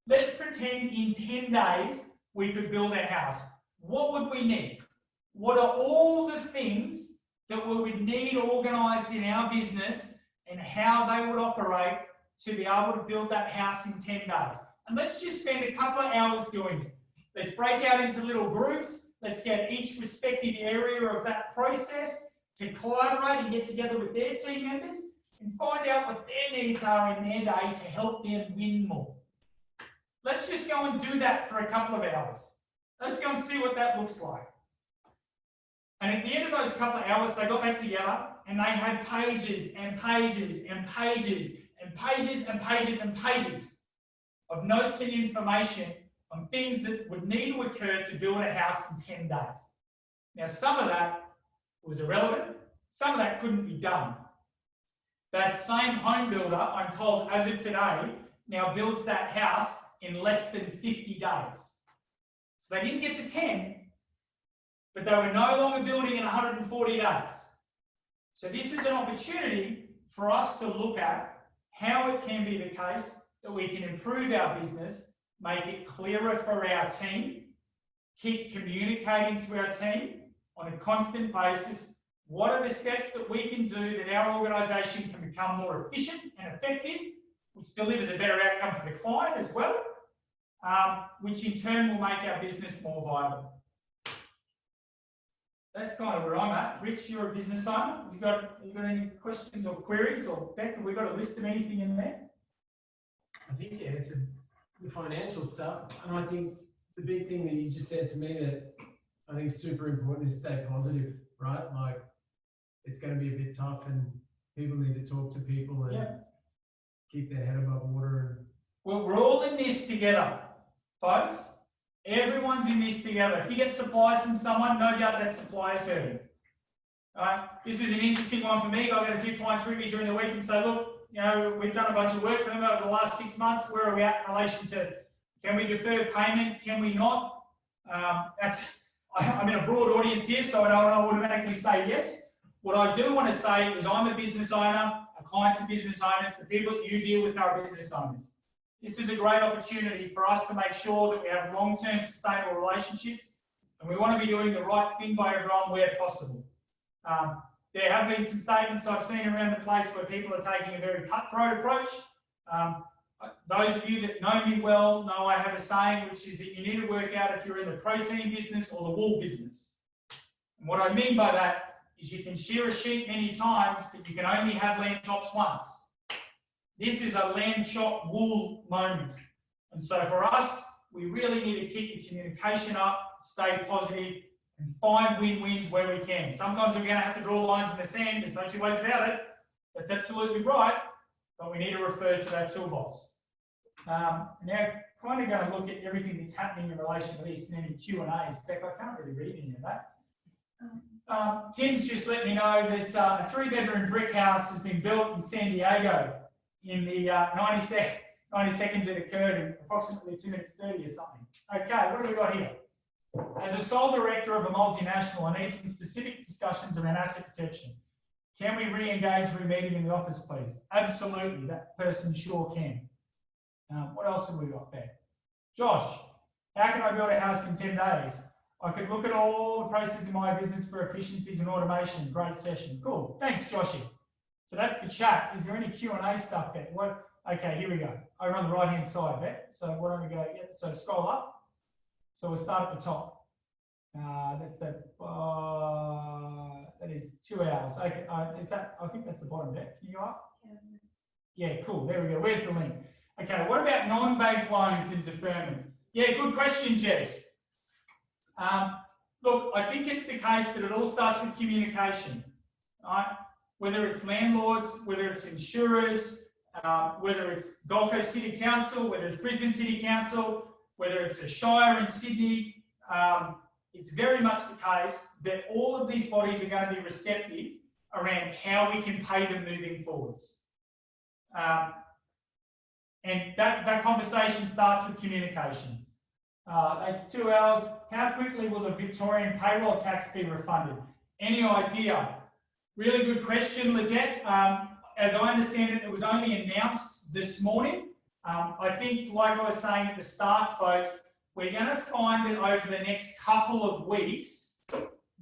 Let's pretend in 10 days we could build a house. What would we need? What are all the things that we would need organised in our business and how they would operate to be able to build that house in 10 days? And let's just spend a couple of hours doing it. Let's break out into little groups. Let's get each respective area of that process to collaborate and get together with their team members and find out what their needs are in their day to help them win more. Let's just go and do that for a couple of hours. Let's go and see what that looks like. And at the end of those couple of hours, they got back together and they had pages and pages and pages and pages and pages and pages of notes and information on things that would need to occur to build a house in 10 days. Now, some of that was irrelevant. Some of that couldn't be done. That same home builder, I'm told, as of today, now builds that house in less than 50 days. So they didn't get to 10, but they were no longer building in 140 days. So this is an opportunity for us to look at how it can be the case that we can improve our business, make it clearer for our team, keep communicating to our team on a constant basis. What are the steps that we can do that our organisation can become more efficient and effective, which delivers a better outcome for the client as well, which in turn will make our business more viable. That's kind of where I'm at. Rich, you're a business owner. You got any questions or queries? Or Beck, have we got a list of anything in there? I think you answered the financial stuff. And I think the big thing that you just said to me that I think is super important is stay positive, right? Like, it's going to be a bit tough and people need to talk to people and keep their head above water. Well, we're all in this together, folks. Everyone's in this together. If you get supplies from someone, no doubt that supplier's hurting. This is an interesting one for me. I've had a few clients ring me during the week and say, look, you know, we've done a bunch of work for them over the last 6 months. Where are we at in relation to, can we defer payment? Can we not? I'm in a broad audience here, so I don't automatically say yes. What I do want to say is I'm a business owner, our clients are business owners, the people that you deal with are business owners. This is a great opportunity for us to make sure that we have long-term sustainable relationships, and we want to be doing the right thing by everyone where possible. There have been some statements I've seen around the place where people are taking a very cutthroat approach. Those of you that know me well know I have a saying, which is that you need to work out if you're in the protein business or the wool business. And what I mean by that is you can shear a sheep many times, but you can only have lamb chops once. This is a lamb chop wool moment. And so for us, we really need to keep the communication up, stay positive, and find win-wins where we can. Sometimes we're going to have to draw lines in the sand. There's no two ways about it. That's absolutely right. But we need to refer to that toolbox. Now, kind of going to look at everything that's happening in relation to this and any Q&As. Beck, I can't really read any of that. Tim's just let me know that a 3-bedroom brick house has been built in San Diego in the 90 seconds it occurred in approximately 2 minutes 30 or something. Okay, what have we got here? As a sole director of a multinational, I need some specific discussions around asset protection. Can we re-engage re-meeting in the office, please? Absolutely, that person sure can. What else have we got there? Josh, how can I build a house in 10 days? I could look at all the processes in my business for efficiencies and automation. Great session. Cool. Thanks, Joshy. So that's the chat. Is there any Q&A stuff there? What? Okay, here we go. Over on the right-hand side there. So why don't we go? Yep. So scroll up. So we'll start at the top. That's That is 2 hours. Okay, is that? I think that's the bottom bit. Can you go up? Yeah, cool. There we go. Where's the link? Okay, what about non-bank loans and deferment? Yeah, good question, Jess. Look, I think it's the case that it all starts with communication, right? Whether it's landlords, whether it's insurers, whether it's Gold Coast City Council, whether it's Brisbane City Council, whether it's a Shire in Sydney, it's very much the case that all of these bodies are going to be receptive around how we can pay them moving forwards. And that conversation starts with communication. It's 2 hours. How quickly will the Victorian payroll tax be refunded? Any idea? Really good question, Lizette. As I understand it, it was only announced this morning. I think, like I was saying at the start, folks, we're going to find that over the next couple of weeks,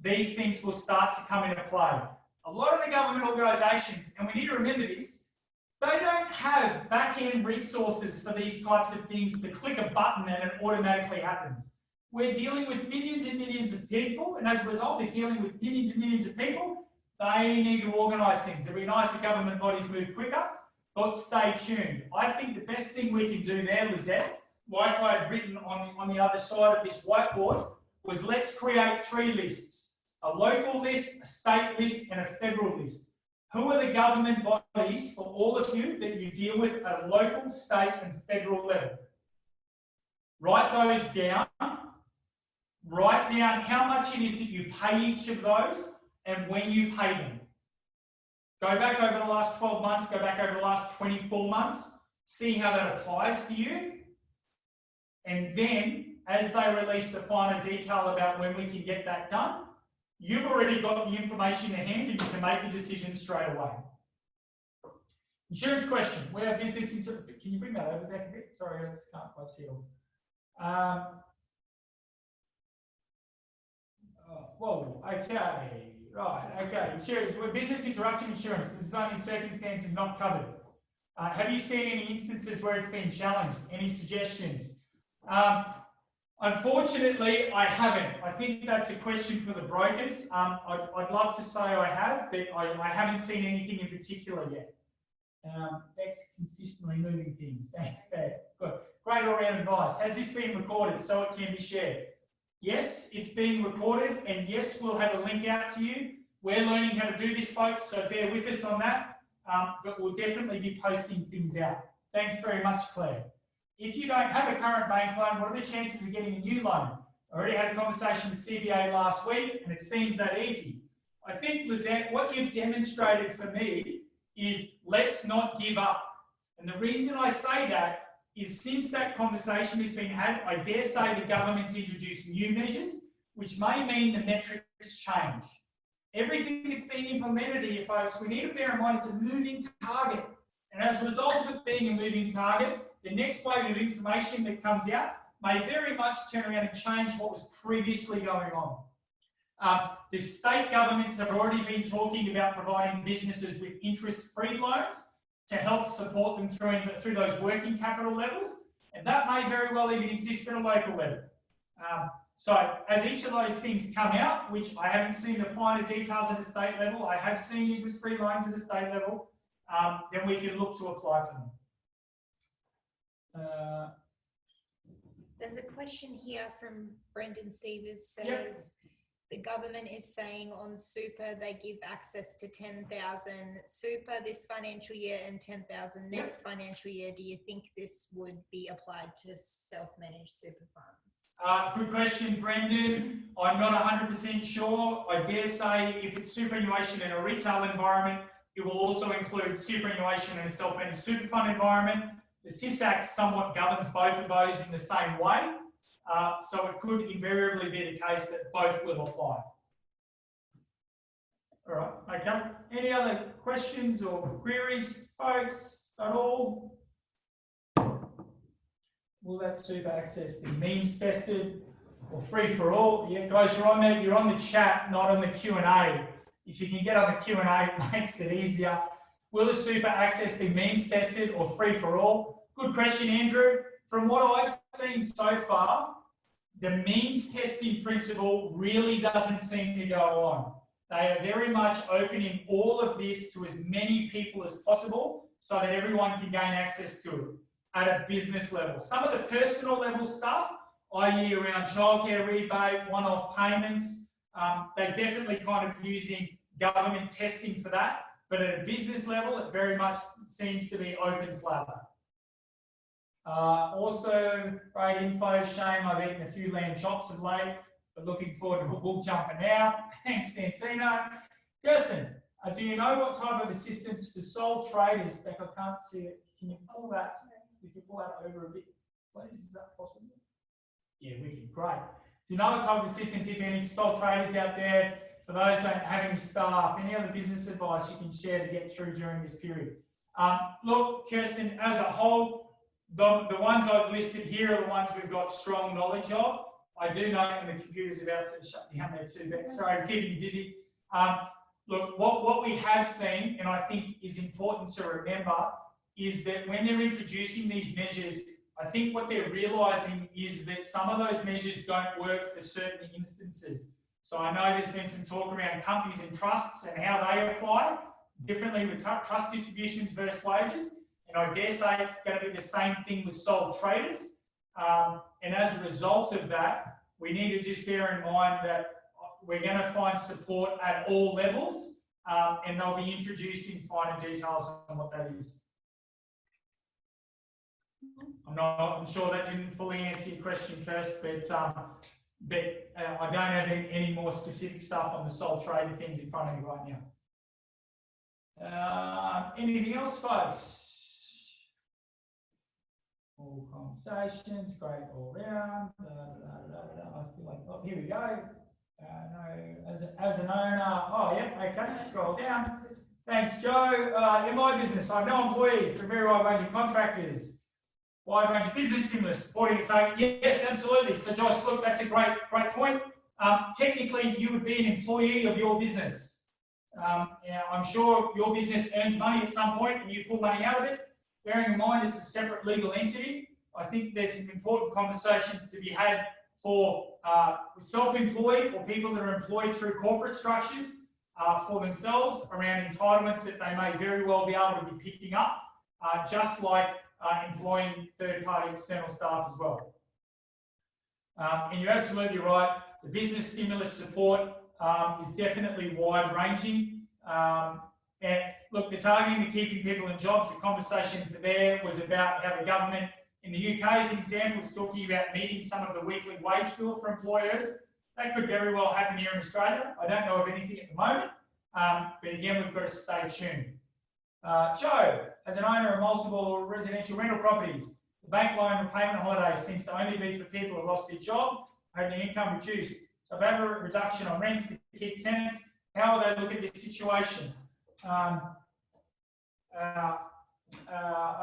these things will start to come into play. A lot of the government organisations, and we need to remember this, they don't have back-end resources for these types of things to click a button and it automatically happens. We're dealing with millions and millions of people, and as a result of dealing with millions and millions of people, they need to organise things. It'd be nice if government bodies move quicker, but stay tuned. I think the best thing we can do there, Lizette, like I had written on the other side of this whiteboard, was let's create 3 lists. A local list, a state list, and a federal list. Who are the government bodies for all of you that you deal with at a local, state, and federal level? Write those down. Write down how much it is that you pay each of those and when you pay them. Go back over the last 12 months, go back over the last 24 months, see how that applies for you. And then, as they release the finer detail about when we can get that done, you've already got the information in hand and you can make the decision straight away. Insurance question. We have business interruption. Can you bring that over back a bit? Sorry, I just can't quite see it all. Whoa, okay. Right, okay. Insurance. Business interruption insurance. This is only in circumstances not covered. Have you seen any instances where it's been challenged? Any suggestions? Unfortunately, I haven't. I think that's a question for the brokers. I'd love to say I have, but I haven't seen anything in particular yet. X consistently moving things. Thanks, Dad. Good. Great all-round advice. Has this been recorded so it can be shared? Yes, it's being recorded, and yes, we'll have a link out to you. We're learning how to do this, folks, so bear with us on that. But we'll definitely be posting things out. Thanks very much, Claire. If you don't have a current bank loan, what are the chances of getting a new loan? I already had a conversation with CBA last week, and it seems that easy. I think, Lizette, what you've demonstrated for me is let's not give up. And the reason I say that is since that conversation has been had, I dare say the government's introduced new measures, which may mean the metrics change. Everything that's being implemented here, folks, we need to bear in mind it's a moving target. And as a result of it being a moving target, the next wave of information that comes out may very much turn around and change what was previously going on. The state governments have already been talking about providing businesses with interest-free loans to help support them through those working capital levels, and that may very well even exist at a local level. So as each of those things come out, which I haven't seen the finer details at a state level, I have seen interest-free loans at a state level, then we can look to apply for them. There's a question here from Brendan Sievers says, yep. The government is saying on super they give access to 10,000 super this financial year and 10,000 next financial year. Do you think this would be applied to self-managed super funds? Good question, Brendan. I'm not 100% sure. I dare say if it's superannuation in a retail environment, it will also include superannuation in a self-managed super fund environment. The SIS Act somewhat governs both of those in the same way. So it could invariably be the case that both will apply. All right, okay. Any other questions or queries, folks, at all? Will that super access be means tested or free for all? Yeah, guys, you're on the chat, not on the Q&A. If you can get on the Q&A, it makes it easier. Will the super access be means tested or free for all? Good question, Andrew. From what I've seen so far, the means testing principle really doesn't seem to go on. They are very much opening all of this to as many people as possible so that everyone can gain access to it at a business level. Some of the personal level stuff, i.e. around childcare rebate, one-off payments, they're definitely kind of using government testing for that. But at a business level, it very much seems to be open slather. Also, great info. Shame I've eaten a few lamb chops of late, but looking forward to a bull jumper now. Thanks, Santino. Kirsten, do you know what type of assistance for sole traders? Beck, I can't see it. Can you pull that? We can pull that over a bit, please. Is that possible? Yeah, we can. Great. Do you know what type of assistance, if any, sole traders out there? For those that don't have any staff, any other business advice you can share to get through during this period? Look, Kirsten, as a whole, the ones I've listed here are the ones we've got strong knowledge of. I do know, and the computer's about to shut down there too, Beck. Sorry, I'm keeping you busy. Look, what we have seen, and I think is important to remember, is that when they're introducing these measures, I think what they're realising is that some of those measures don't work for certain instances. So I know there's been some talk around companies and trusts and how they apply differently with trust distributions versus wages. And I dare say it's going to be the same thing with sole traders. And as a result of that, we need to just bear in mind that we're going to find support at all levels, and they'll be introducing finer details on what that is. I'm sure that didn't fully answer your question, Kirst, but I don't have any more specific stuff on the sole trader things in front of me right now. Anything else, folks? All conversations, great all round. I feel like, oh, here we go. No, as an owner, oh, yep, okay, scroll down. Thanks, Joe. In my business, I have no employees, but a very wide range of contractors. Wide range of business stimulus supporting it. So yes, absolutely. So Josh, look, that's a great point. Technically, you would be an employee of your business. I'm sure your business earns money at some point and you pull money out of it. Bearing in mind it's a separate legal entity, I think there's some important conversations to be had for self-employed or people that are employed through corporate structures for themselves around entitlements that they may very well be able to be picking up, just like employing third-party external staff as well. And you're absolutely right, the business stimulus support is definitely wide-ranging. And look, the targeting to keeping people in jobs, the conversation for there was about how the government in the UK, as an example, is talking about meeting some of the weekly wage bill for employers. That could very well happen here in Australia. I don't know of anything at the moment, but again, we've got to stay tuned. Joe, as an owner of multiple residential rental properties, the bank loan repayment holiday seems to only be for people who lost their job, had their income reduced. So if I have a reduction on rents to keep tenants, how will they look at this situation? I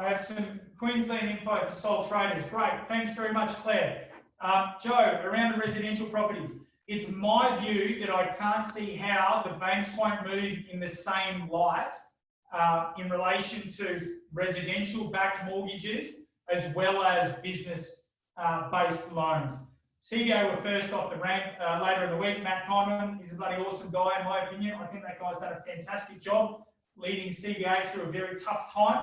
have some Queensland info for sole traders. Great, thanks very much, Claire. Joe, around the residential properties, it's my view that I can't see how the banks won't move in the same light in relation to residential-backed mortgages as well as business-based loans. CBA were first off the rank later in the week. Matt Conlon is a bloody awesome guy, in my opinion. I think that guy's done a fantastic job leading CBA through a very tough time.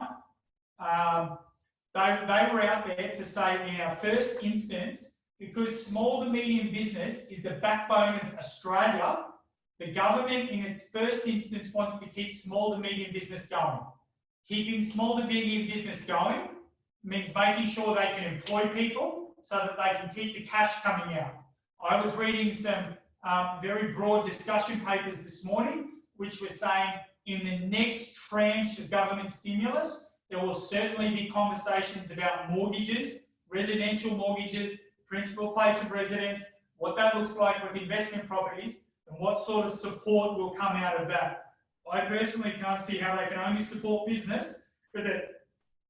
They were out there to say in our first instance, because small to medium business is the backbone of Australia, the government in its first instance wants to keep small to medium business going. Keeping small to medium business going means making sure they can employ people so that they can keep the cash coming out. I was reading some very broad discussion papers this morning, which were saying in the next tranche of government stimulus, there will certainly be conversations about mortgages, residential mortgages, principal place of residence, what that looks like with investment properties, and what sort of support will come out of that. I personally can't see how they can only support business, but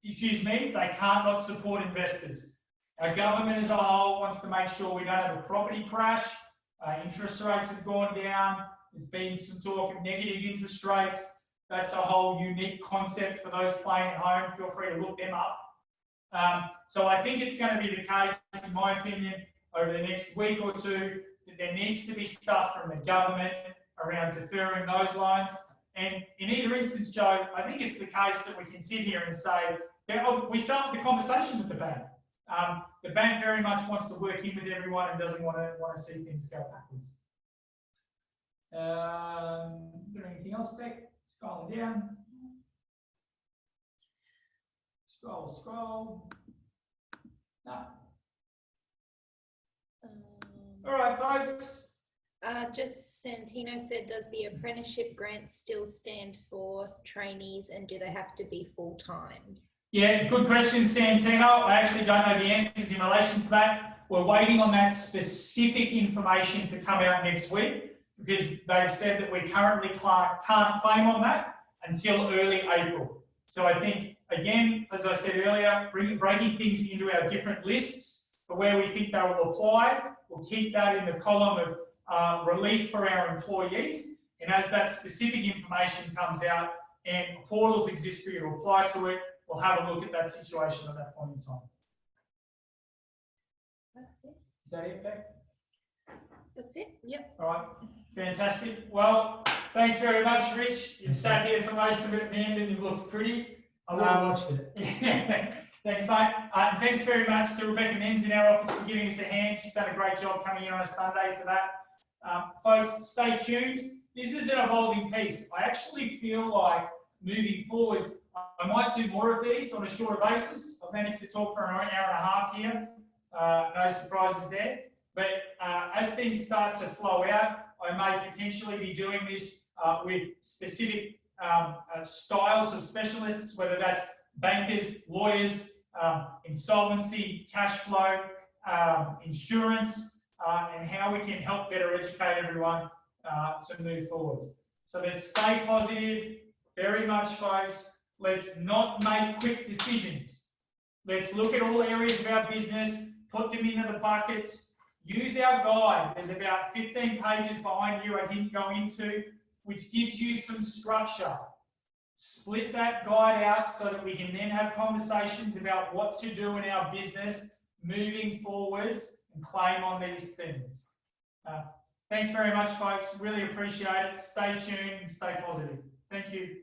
excuse me, they can't not support investors. Our government as a whole wants to make sure we don't have a property crash. Interest rates have gone down. There's been some talk of negative interest rates. That's a whole unique concept for those playing at home. Feel free to look them up. So I think it's going to be the case, in my opinion, over the next week or two, that there needs to be stuff from the government around deferring those loans. And in either instance, Joe, I think it's the case that we can sit here and say, we start the conversation with the bank. The bank very much wants to work in with everyone and doesn't want to see things go backwards. Is there anything else, Beck? Scrolling down. Scroll. No. All right, folks. Just Santino said, does the apprenticeship grant still stand for trainees and do they have to be full-time? Yeah, good question, Santino. I actually don't know the answers in relation to that. We're waiting on that specific information to come out next week because they've said that we currently can't claim on that until early April. So I think, again, as I said earlier, breaking things into our different lists for where we think they will apply. We'll keep that in the column of relief for our employees. And as that specific information comes out and portals exist for you to apply to it, we'll have a look at that situation at that point in time. That's it. Is that it, Beck? That's it. Yep. All right. Fantastic. Well, thanks very much, Rich. You've sat here for most of it at the end and you've looked pretty. I would have watched it. Yeah. Thanks, mate. And thanks very much to Rebecca Menz in our office for giving us a hand. She's done a great job coming in on a Sunday for that. Folks, stay tuned. This is an evolving piece. I actually feel like moving forward, I might do more of these on a shorter basis. I've managed to talk for an hour and a half here. No surprises there. But as things start to flow out, I may potentially be doing this with specific styles of specialists, whether that's bankers, lawyers, insolvency, cash flow, insurance, and how we can help better educate everyone to move forward. So let's stay positive, very much, folks. Let's not make quick decisions. Let's look at all areas of our business, put them into the buckets, use our guide. There's about 15 pages behind you I didn't go into, which gives you some structure. Split that guide out so that we can then have conversations about what to do in our business moving forwards and claim on these things. Thanks very much, folks. Really appreciate it. Stay tuned and stay positive. Thank you.